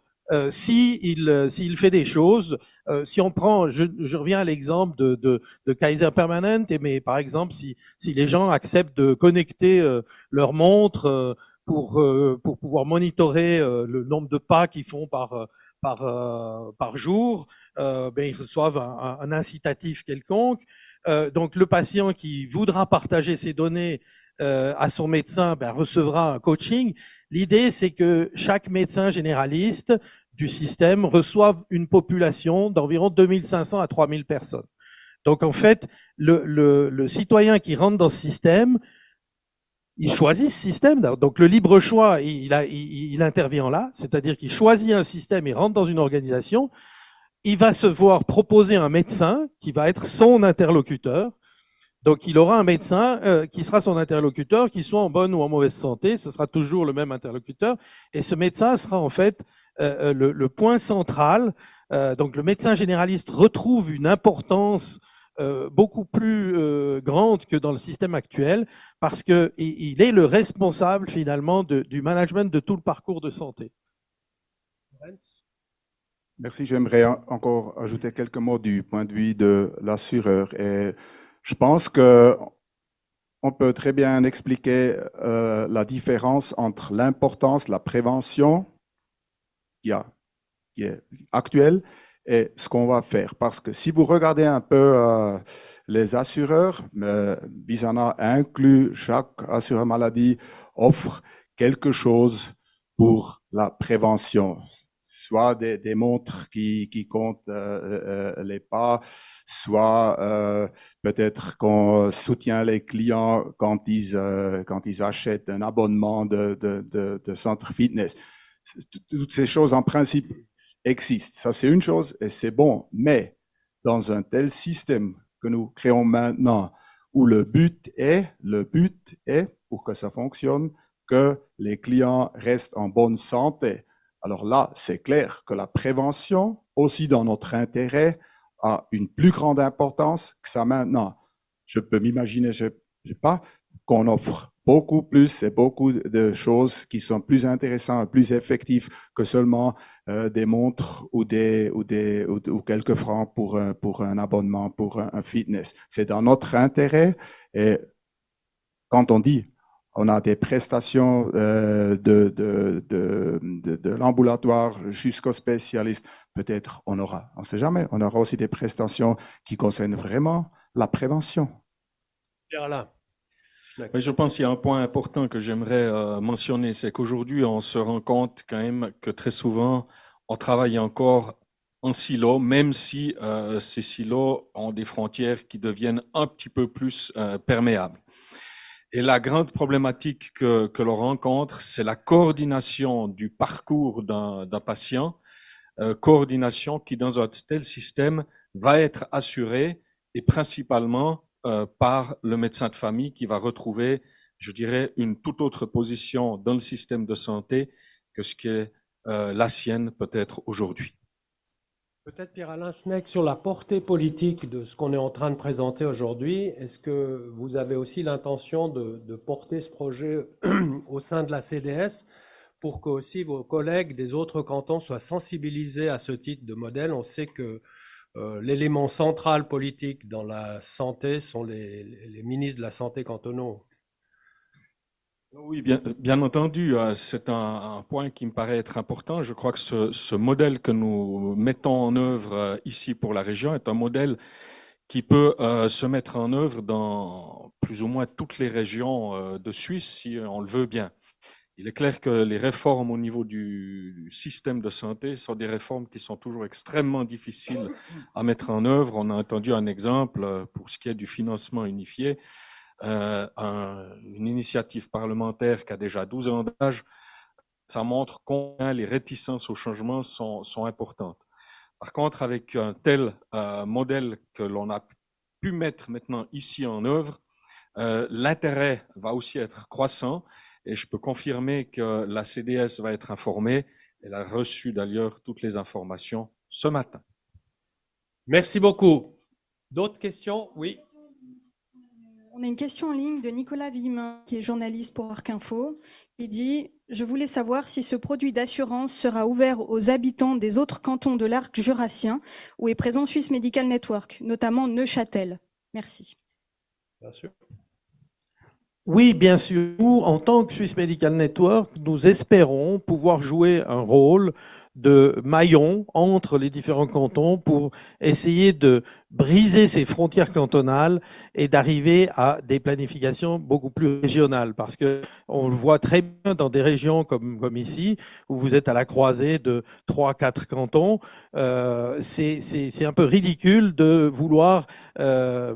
s'il fait des choses. Si on prend, je reviens à l'exemple de Kaiser Permanente, mais par exemple, si les gens acceptent de connecter leur montre pour pouvoir monitorer le nombre de pas qu'ils font par jour, ben, ils reçoivent un incitatif quelconque. Donc le patient qui voudra partager ses données à son médecin, ben, recevra un coaching. L'idée, c'est que chaque médecin généraliste du système reçoive une population d'environ 2500 à 3000 personnes. Donc en fait, le citoyen qui rentre dans ce système, il choisit ce système. Donc le libre choix, il intervient là, c'est-à-dire qu'il choisit un système, il rentre dans une organisation, il va se voir proposer un médecin qui va être son interlocuteur. Donc il aura un médecin qui sera son interlocuteur, qu'il soit en bonne ou en mauvaise santé, ce sera toujours le même interlocuteur. Et ce médecin sera en fait le point central. Donc le médecin généraliste retrouve une importance beaucoup plus grande que dans le système actuel, parce qu'il est le responsable finalement du management de tout le parcours de santé. Merci, j'aimerais encore ajouter quelques mots du point de vue de l'assureur. Et je pense qu'on peut très bien expliquer la différence entre l'importance, la prévention qui est actuelle, et ce qu'on va faire. Parce que si vous regardez un peu les assureurs, Visana inclut, chaque assureur maladie offre quelque chose pour la prévention. Soit des montres qui comptent les pas, soit peut-être qu'on soutient les clients quand ils achètent un abonnement de centre fitness. Toutes ces choses en principe existent. Ça, c'est une chose et c'est bon. Mais dans un tel système que nous créons maintenant, où le but est, pour que ça fonctionne, que les clients restent en bonne santé. Alors là, c'est clair que la prévention, aussi dans notre intérêt, a une plus grande importance que ça maintenant. Je peux m'imaginer, je sais pas, qu'on offre beaucoup plus et beaucoup de choses qui sont plus intéressantes, plus effectives que seulement des montres ou quelques francs pour un abonnement, pour un fitness. C'est dans notre intérêt. Et quand on dit on a des prestations de l'ambulatoire jusqu'au spécialiste, peut-être on aura, on ne sait jamais, on aura aussi des prestations qui concernent vraiment la prévention. Oui, je pense qu'il y a un point important que j'aimerais mentionner, c'est qu'aujourd'hui, on se rend compte quand même que très souvent, on travaille encore en silo, même si ces silos ont des frontières qui deviennent un petit peu plus perméables. Et la grande problématique que l'on rencontre, c'est la coordination du parcours d'un patient, coordination qui, dans un tel système, va être assurée et principalement par le médecin de famille qui va retrouver, je dirais, une toute autre position dans le système de santé que ce qui est la sienne peut-être aujourd'hui. Peut-être Pierre-Alain Schneck, sur la portée politique de ce qu'on est en train de présenter aujourd'hui, est-ce que vous avez aussi l'intention de porter ce projet au sein de la CDS pour que aussi vos collègues des autres cantons soient sensibilisés à ce type de modèle? On sait que l'élément central politique dans la santé sont les ministres de la Santé cantonaux. Oui, bien entendu, c'est un point qui me paraît être important. Je crois que ce modèle que nous mettons en œuvre ici pour la région est un modèle qui peut se mettre en œuvre dans plus ou moins toutes les régions de Suisse, si on le veut bien. Il est clair que les réformes au niveau du système de santé sont des réformes qui sont toujours extrêmement difficiles à mettre en œuvre. On a entendu un exemple pour ce qui est du financement unifié. Une initiative parlementaire qui a déjà 12 ans d'âge, ça montre combien les réticences au changement sont importantes. Par contre, avec un tel modèle que l'on a pu mettre maintenant ici en œuvre, l'intérêt va aussi être croissant et je peux confirmer que la CDS va être informée. Elle a reçu d'ailleurs toutes les informations ce matin. Merci beaucoup. D'autres questions? Oui. On a une question en ligne de Nicolas Vimin, qui est journaliste pour Arc Info. Il dit « Je voulais savoir si ce produit d'assurance sera ouvert aux habitants des autres cantons de l'arc jurassien où est présent Swiss Medical Network, notamment Neuchâtel. Merci. » Bien sûr. Oui, bien sûr. Nous, en tant que Swiss Medical Network, nous espérons pouvoir jouer un rôle de maillon entre les différents cantons pour essayer de briser ces frontières cantonales et d'arriver à des planifications beaucoup plus régionales. Parce qu'on le voit très bien dans des régions comme ici, où vous êtes à la croisée de 3-4 cantons. C'est un peu ridicule de vouloir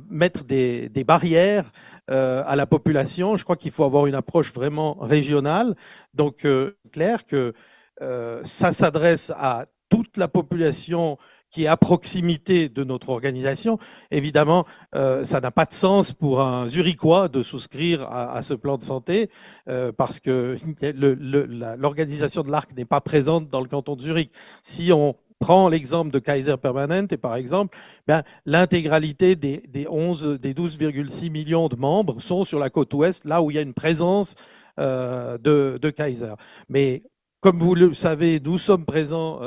mettre des barrières à la population. Je crois qu'il faut avoir une approche vraiment régionale. Donc, clair que ça s'adresse à toute la population qui est à proximité de notre organisation. Évidemment, ça n'a pas de sens pour un Zurichois de souscrire à ce plan de santé parce que l'organisation de l'ARC n'est pas présente dans le canton de Zurich. Si on prend l'exemple de Kaiser Permanente, par exemple, l'intégralité des 12,6 millions de membres sont sur la côte ouest, là où il y a une présence de Kaiser. Mais comme vous le savez, nous sommes présents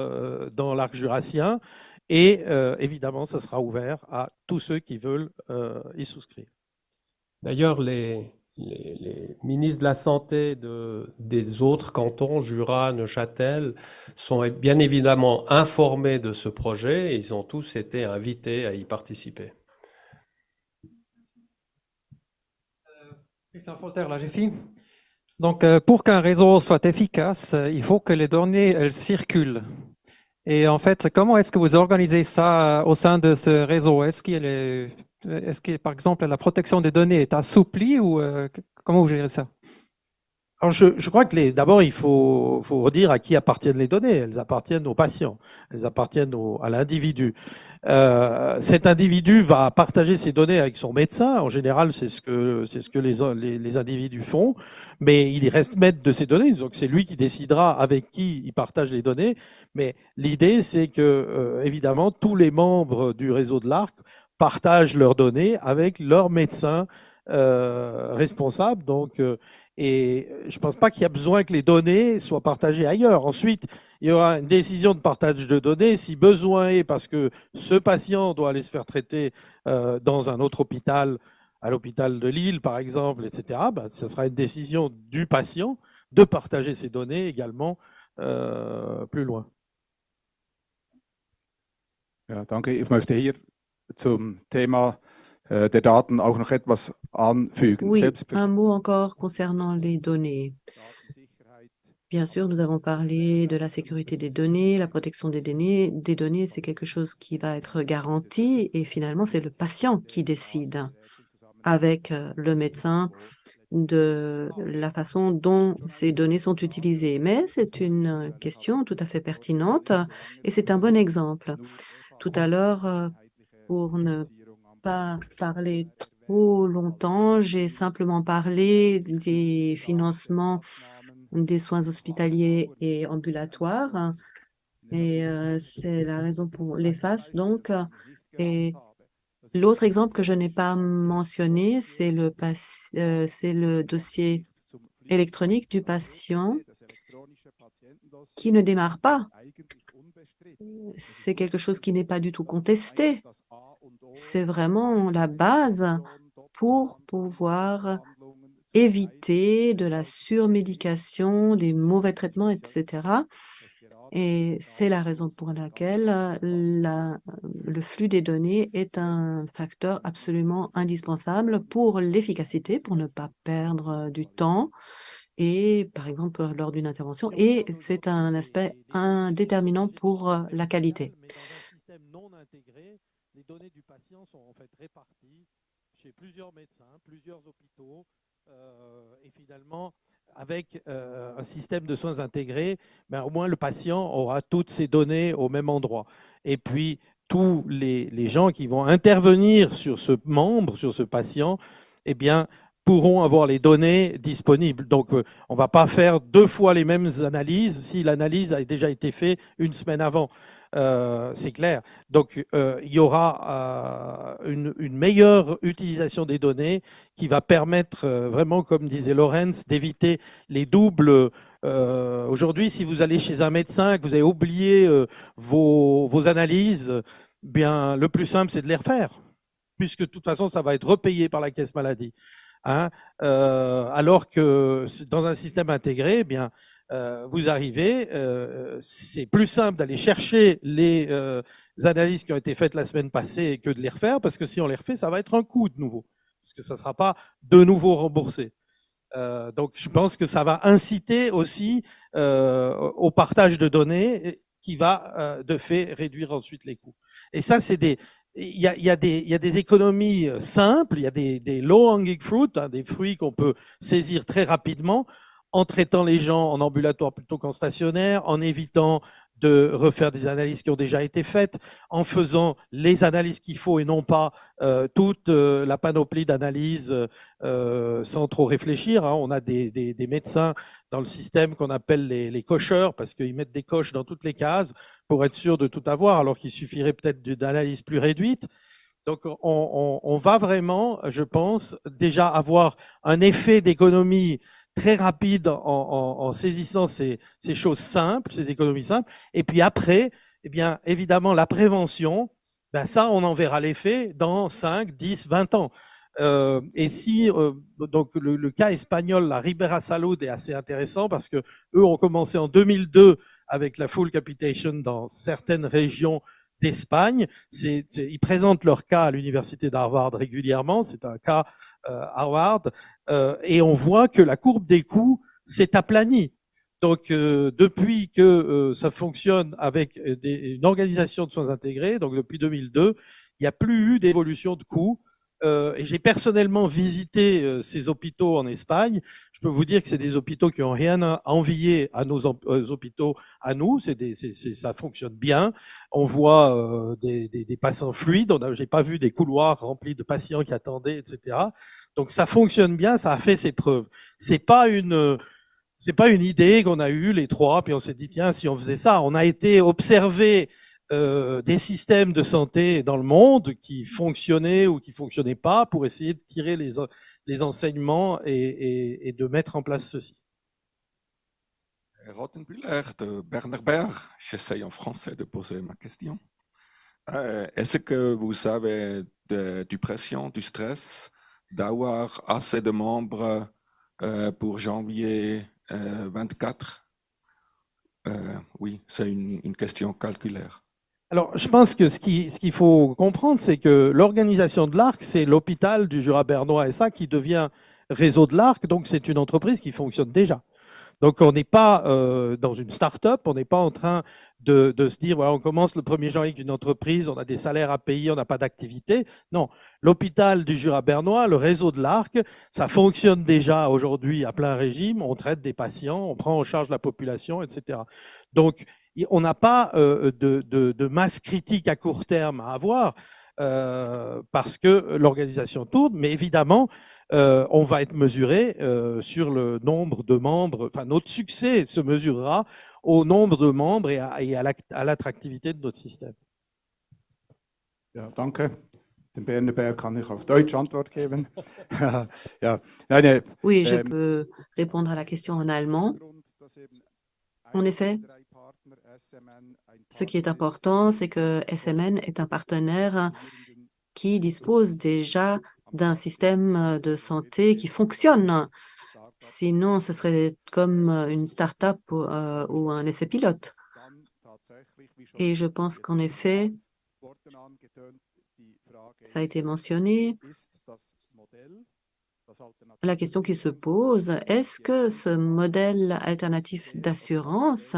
dans l'arc jurassien et évidemment, ça sera ouvert à tous ceux qui veulent y souscrire. D'ailleurs, les ministres de la Santé des autres cantons, Jura, Neuchâtel, sont bien évidemment informés de ce projet et ils ont tous été invités à y participer. Christian Folter, la GFI. Donc, pour qu'un réseau soit efficace, il faut que les données elles circulent. Et en fait, comment est-ce que vous organisez ça au sein de ce réseau? Est-ce que, par exemple, la protection des données est assouplie ou comment vous gérez ça? Alors je crois que d'abord, il faut redire à qui appartiennent les données. Elles appartiennent aux patients, elles appartiennent à l'individu. Cet individu va partager ses données avec son médecin. En général, c'est ce que les individus font, mais il reste maître de ces données. Donc c'est lui qui décidera avec qui il partage les données. Mais l'idée, c'est que évidemment, tous les membres du réseau de l'ARC partagent leurs données avec leur médecin responsable. Donc et je ne pense pas qu'il y a besoin que les données soient partagées ailleurs. Ensuite, il y aura une décision de partage de données si besoin est, parce que ce patient doit aller se faire traiter dans un autre hôpital, à l'hôpital de Lille par exemple, etc. Ce sera une décision du patient de partager ces données également plus loin. Ja, danke. Ich möchte hier zum Thema der Daten auch noch etwas anfügen. Oui, un mot encore concernant les données. Bien sûr, nous avons parlé de la sécurité des données, la protection des données, c'est quelque chose qui va être garanti et finalement, c'est le patient qui décide avec le médecin de la façon dont ces données sont utilisées. Mais c'est une question tout à fait pertinente et c'est un bon exemple. Tout à l'heure, pour ne pas parler trop longtemps, j'ai simplement parlé des financements des soins hospitaliers et ambulatoires. Et c'est la raison pour l'EFAS, donc. Et l'autre exemple que je n'ai pas mentionné, c'est le dossier électronique du patient qui ne démarre pas. C'est quelque chose qui n'est pas du tout contesté. C'est vraiment la base pour pouvoir éviter de la surmédication, des mauvais traitements, etc. Et c'est la raison pour laquelle le flux des données est un facteur absolument indispensable pour l'efficacité, pour ne pas perdre du temps, et par exemple lors d'une intervention, et c'est un aspect indéterminant pour la qualité. Les données du patient sont en fait réparties chez plusieurs médecins, plusieurs hôpitaux, et finalement, avec un système de soins intégrés, au moins le patient aura toutes ses données au même endroit. Et puis, tous les gens qui vont intervenir sur ce membre, sur ce patient, eh bien, pourront avoir les données disponibles. Donc, on ne va pas faire 2 fois les mêmes analyses si l'analyse a déjà été faite une semaine avant. c'est clair. Donc, il y aura une meilleure utilisation des données qui va permettre vraiment, comme disait Lorenz, d'éviter les doubles. Aujourd'hui, si vous allez chez un médecin, que vous avez oublié vos analyses, bien, le plus simple, c'est de les refaire, puisque de toute façon, ça va être repayé par la caisse maladie. Hein, alors que dans un système intégré, eh bien, vous arrivez, c'est plus simple d'aller chercher les analyses qui ont été faites la semaine passée que de les refaire, parce que si on les refait, ça va être un coût de nouveau, parce que ça ne sera pas de nouveau remboursé. Donc, je pense que ça va inciter aussi au partage de données qui va de fait réduire ensuite les coûts. Et ça, c'est il y a des économies simples, il y a des low-hanging fruits, hein, des fruits qu'on peut saisir très rapidement en traitant les gens en ambulatoire plutôt qu'en stationnaire, en évitant de refaire des analyses qui ont déjà été faites, en faisant les analyses qu'il faut et non pas toute la panoplie d'analyses sans trop réfléchir. Hein. On a des médecins dans le système qu'on appelle les cocheurs, parce qu'ils mettent des coches dans toutes les cases pour être sûr de tout avoir, alors qu'il suffirait peut-être d'analyses plus réduites. Donc, on va vraiment, je pense, déjà avoir un effet d'économie très rapide en saisissant ces choses simples, ces économies simples. Et puis après, eh bien, évidemment, la prévention, ben ça, on en verra l'effet dans 5, 10, 20 ans. Et si, donc le cas espagnol, la Ribera Salud, est assez intéressant parce que eux ont commencé en 2002 avec la full capitation dans certaines régions d'Espagne. Ils présentent leur cas à l'université d'Harvard régulièrement. C'est un cas Harvard, et on voit que la courbe des coûts s'est aplanie. Donc, depuis que ça fonctionne avec une organisation de soins intégrés, donc depuis 2002, il n'y a plus eu d'évolution de coûts. Et j'ai personnellement visité ces hôpitaux en Espagne. Je peux vous dire que c'est des hôpitaux qui n'ont rien à envier à nos hôpitaux à nous. Ça fonctionne bien. On voit des passants fluides. Je n'ai pas vu des couloirs remplis de patients qui attendaient, etc. Donc ça fonctionne bien, ça a fait ses preuves. C'est pas une idée qu'on a eue les trois, puis on s'est dit tiens, si on faisait ça. On a été observer des systèmes de santé dans le monde qui fonctionnaient ou qui fonctionnaient pas pour essayer de tirer les enseignements et de mettre en place ceci. Rottenbüller de Berner Berg, j'essaye en français de poser ma question. Est-ce que vous avez du pression, du stress d'avoir assez de membres pour janvier 24? Oui, c'est une question calculaire. Alors, je pense que ce qu'il faut comprendre, c'est que l'organisation de l'ARC, c'est l'hôpital du Jura bernois SA qui devient réseau de l'ARC, donc c'est une entreprise qui fonctionne déjà. Donc, on n'est pas dans une start-up, on n'est pas en train de se dire, voilà, on commence le 1er janvier avec une entreprise, on a des salaires à payer, on n'a pas d'activité. Non, l'hôpital du Jura bernois, le réseau de l'ARC, ça fonctionne déjà aujourd'hui à plein régime, on traite des patients, on prend en charge la population, etc. Donc, on n'a pas de masse critique à court terme à avoir parce que l'organisation tourne, mais évidemment, on va être mesuré sur le nombre de membres. Enfin, notre succès se mesurera au nombre de membres et à l'attractivité de notre système. Ja, danke. Dem Berner Berg kann ich auf Deutsch Antwort geben. Ja, oui, je peux répondre à la question en allemand. En effet, ce qui est important, c'est que SMN est un partenaire qui dispose déjà d'un système de santé qui fonctionne. Sinon, ce serait comme une start-up ou un essai pilote. Et je pense qu'en effet, ça a été mentionné, la question qui se pose, est-ce que ce modèle alternatif d'assurance,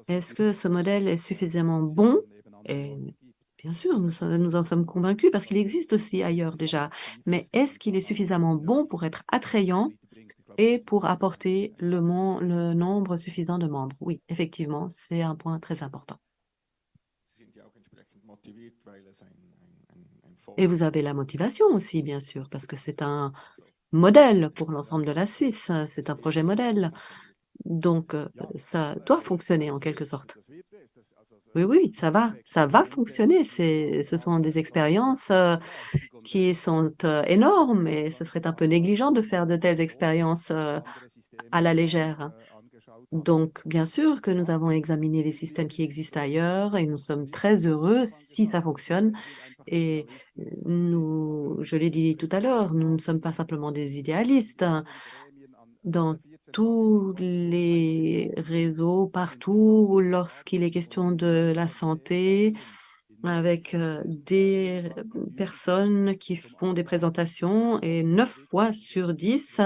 est-ce que ce modèle est suffisamment bon? Et bien sûr, nous en sommes convaincus parce qu'il existe aussi ailleurs déjà. Mais est-ce qu'il est suffisamment bon pour être attrayant et pour apporter le nombre suffisant de membres? Oui, effectivement, c'est un point très important. Et vous avez la motivation aussi, bien sûr, parce que c'est un modèle pour l'ensemble de la Suisse. C'est un projet modèle. Donc, ça doit fonctionner en quelque sorte. Oui, oui, ça va fonctionner. Ce sont des expériences qui sont énormes et ce serait un peu négligent de faire de telles expériences à la légère. Donc, bien sûr que nous avons examiné les systèmes qui existent ailleurs et nous sommes très heureux si ça fonctionne. Et je l'ai dit tout à l'heure, nous ne sommes pas simplement des idéalistes. Dans tous les réseaux, partout, lorsqu'il est question de la santé, avec des personnes qui font des présentations et 9 fois sur 10,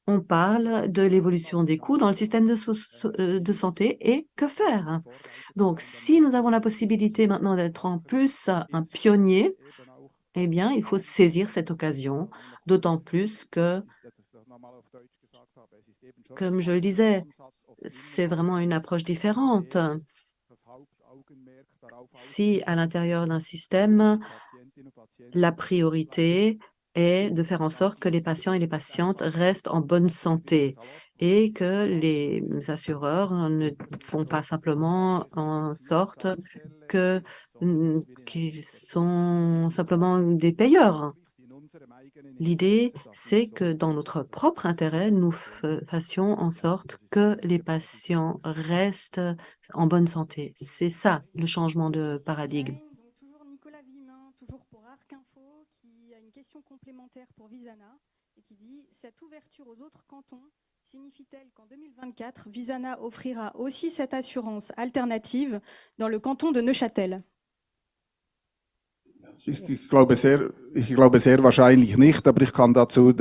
on parle de l'évolution des coûts dans le système de santé et que faire? Donc, si nous avons la possibilité maintenant d'être en plus un pionnier, eh bien, il faut saisir cette occasion, d'autant plus que, comme je le disais, c'est vraiment une approche différente. Si à l'intérieur d'un système, la priorité est de faire en sorte que les patients et les patientes restent en bonne santé et que les assureurs ne font pas simplement en sorte qu'ils sont simplement des payeurs. L'idée, c'est que dans notre propre intérêt, nous fassions en sorte que les patients restent en bonne santé. C'est ça, le changement de paradigme. Donc, toujours Nicolas Vimin, toujours pour Arc Info, qui a une question complémentaire pour Visana et qui dit « Cette ouverture aux autres cantons signifie-t-elle qu'en 2024, Visana offrira aussi cette assurance alternative dans le canton de Neuchâtel ?» Ich glaube sehr wahrscheinlich nicht, aber ich kann dazu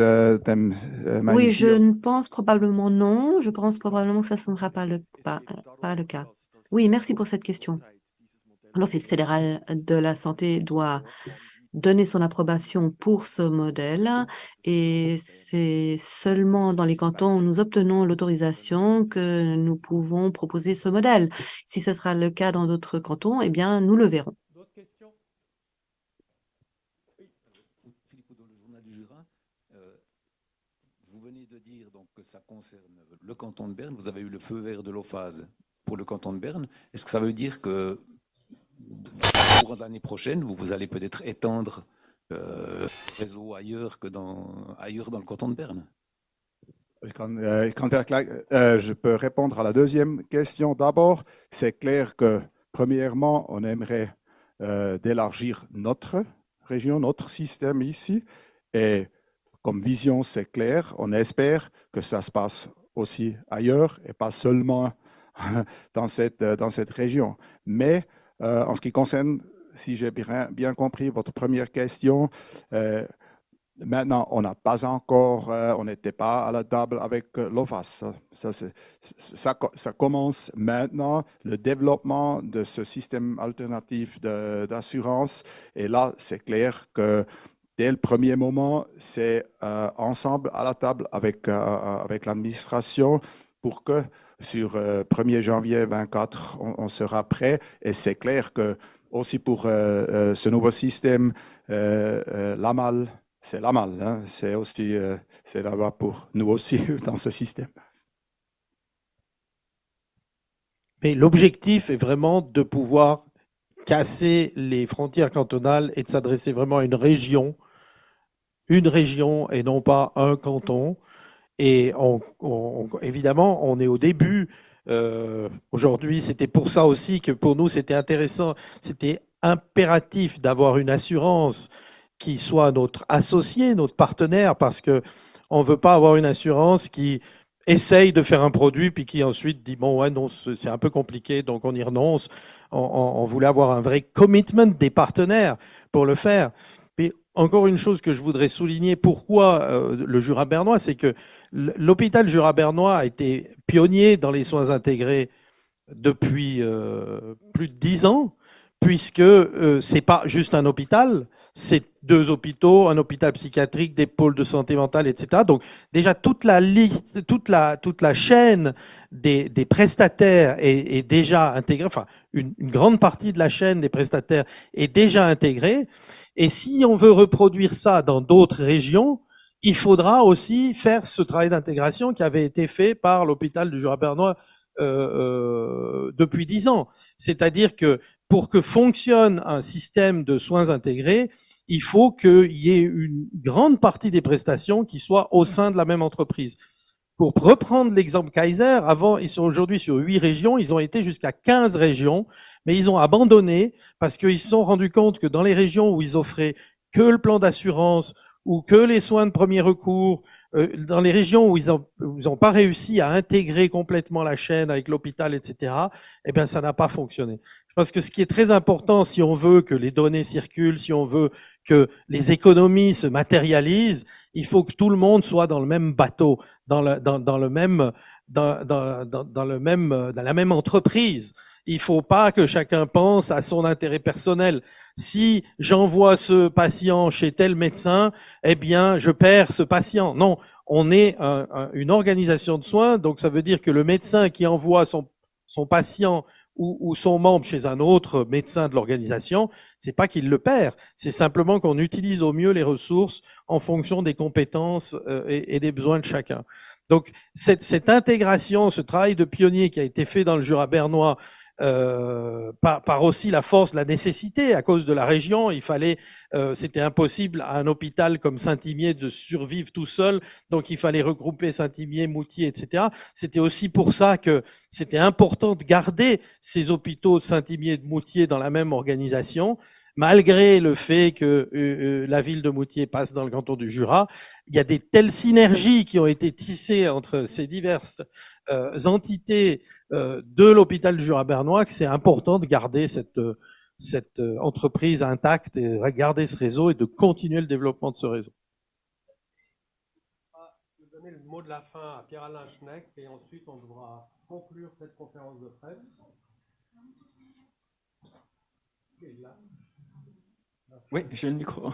Oui, je ne pense probablement non. Je pense probablement que ça ne sera pas le cas. Oui, merci pour cette question. L'Office fédéral de la santé doit donner son approbation pour ce modèle et c'est seulement dans les cantons où nous obtenons l'autorisation que nous pouvons proposer ce modèle. Si ce sera le cas dans d'autres cantons, eh bien, nous le verrons. D'autres questions? Philippe, dans le journal du Jura, vous venez de dire donc, que ça concerne le canton de Berne. Vous avez eu le feu vert de l'OFAS pour le canton de Berne. Est-ce que ça veut dire que au cours de l'année prochaine, vous allez peut-être étendre le réseau ailleurs dans le canton de Berne? Je peux répondre à la deuxième question d'abord. C'est clair que, premièrement, on aimerait d'élargir notre région, notre système ici. Et comme vision, c'est clair. On espère que ça se passe aussi ailleurs et pas seulement dans cette région. Mais en ce qui concerne, si j'ai bien compris votre première question, maintenant, on n'a pas encore, on n'était pas à la table avec l'OFAS. Ça commence maintenant, le développement de ce système alternatif d'assurance. Et là, c'est clair que dès le premier moment, c'est ensemble à la table avec l'administration pour que sur 1er janvier 2024, on sera prêt. Et c'est clair que aussi pour ce nouveau système, l'AMAL, c'est l'AMAL, hein, c'est aussi c'est là-bas pour nous aussi dans ce système. Mais l'objectif est vraiment de pouvoir casser les frontières cantonales et de s'adresser vraiment à une région et non pas un canton. Et évidemment, on est au début. Aujourd'hui, c'était pour ça aussi que pour nous, c'était intéressant, c'était impératif d'avoir une assurance qui soit notre associé, notre partenaire, parce qu'on ne veut pas avoir une assurance qui essaye de faire un produit puis qui ensuite dit « bon, ouais, non, c'est un peu compliqué, donc on y renonce ». On voulait avoir un vrai commitment des partenaires pour le faire. Et encore une chose que je voudrais souligner, pourquoi le Jura bernois, c'est que l'hôpital Jura bernois a été pionnier dans les soins intégrés depuis plus de 10 ans, puisque ce n'est pas juste un hôpital, c'est 2 hôpitaux, un hôpital psychiatrique, des pôles de santé mentale, etc. Donc déjà, toute la chaîne des prestataires est déjà intégrée, enfin une grande partie de la chaîne des prestataires est déjà intégrée. Et si on veut reproduire ça dans d'autres régions, il faudra aussi faire ce travail d'intégration qui avait été fait par l'hôpital du Jura bernois depuis 10 ans. C'est-à-dire que pour que fonctionne un système de soins intégrés, il faut qu'il y ait une grande partie des prestations qui soient au sein de la même entreprise. Pour reprendre l'exemple Kaiser, avant, ils sont aujourd'hui sur 8 régions, ils ont été jusqu'à 15 régions, mais ils ont abandonné parce qu'ils se sont rendus compte que dans les régions où ils offraient que le plan d'assurance ou que les soins de premier recours, dans les régions où ils ont pas réussi à intégrer complètement la chaîne avec l'hôpital, etc., eh bien, ça n'a pas fonctionné. Parce que ce qui est très important, si on veut que les données circulent, si on veut que les économies se matérialisent, il faut que tout le monde soit dans le même bateau, dans la même entreprise. Il faut pas que chacun pense à son intérêt personnel. Si j'envoie ce patient chez tel médecin, eh bien, je perds ce patient. Non, on est une organisation de soins, donc ça veut dire que le médecin qui envoie son patient ou son membre chez un autre médecin de l'organisation, c'est pas qu'il le perd, c'est simplement qu'on utilise au mieux les ressources en fonction des compétences et des besoins de chacun. Donc cette intégration, ce travail de pionnier qui a été fait dans le Jura bernois, par aussi la force de la nécessité, à cause de la région, il fallait, c'était impossible à un hôpital comme Saint-Imier de survivre tout seul, donc il fallait regrouper Saint-Imier, Moutier, etc. C'était aussi pour ça que c'était important de garder ces hôpitaux de Saint-Imier et de Moutier dans la même organisation, malgré le fait que la ville de Moutier passe dans le canton du Jura. Il y a des telles synergies qui ont été tissées entre ces diverses entités de l'hôpital du Jura bernois que c'est important de garder cette entreprise intacte et de garder ce réseau et de continuer le développement de ce réseau. Je vais donner le mot de la fin à Pierre-Alain Schneck et ensuite on devra conclure cette conférence de presse. Oui, j'ai le micro.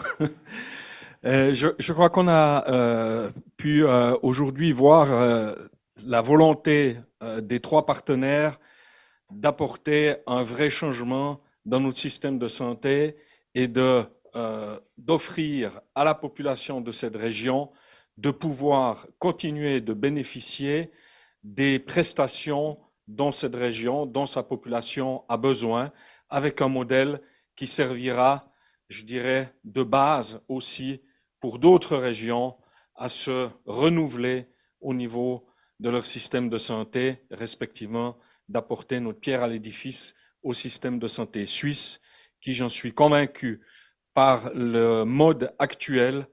Je crois qu'on a pu aujourd'hui voir la volonté des 3 partenaires d'apporter un vrai changement dans notre système de santé et d'offrir à la population de cette région de pouvoir continuer de bénéficier des prestations dont cette région, dont sa population a besoin, avec un modèle qui servira, je dirais, de base aussi pour d'autres régions à se renouveler au niveau de leur système de santé, respectivement, d'apporter notre pierre à l'édifice au système de santé suisse, qui, j'en suis convaincu, par le mode actuel,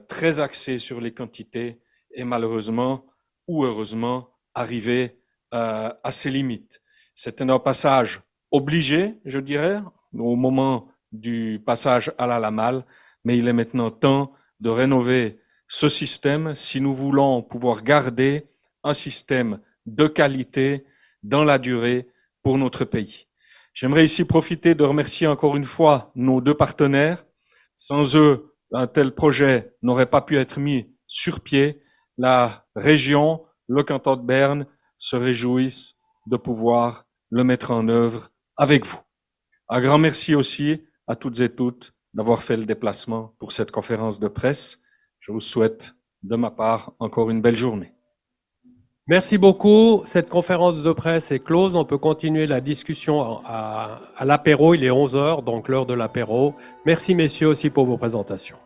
très axé sur les quantités, est malheureusement ou heureusement arrivé à ses limites. C'était un passage obligé, je dirais, au moment du passage à la Lamal, mais il est maintenant temps de rénover ce système si nous voulons pouvoir garder un système de qualité dans la durée pour notre pays. J'aimerais ici profiter de remercier encore une fois nos 2 partenaires. Sans eux, un tel projet n'aurait pas pu être mis sur pied. La région, le canton de Berne se réjouissent de pouvoir le mettre en œuvre avec vous. Un grand merci aussi à toutes et toutes d'avoir fait le déplacement pour cette conférence de presse. Je vous souhaite de ma part encore une belle journée. Merci beaucoup. Cette conférence de presse est close. On peut continuer la discussion à l'apéro. Il est 11h, donc l'heure de l'apéro. Merci messieurs aussi pour vos présentations.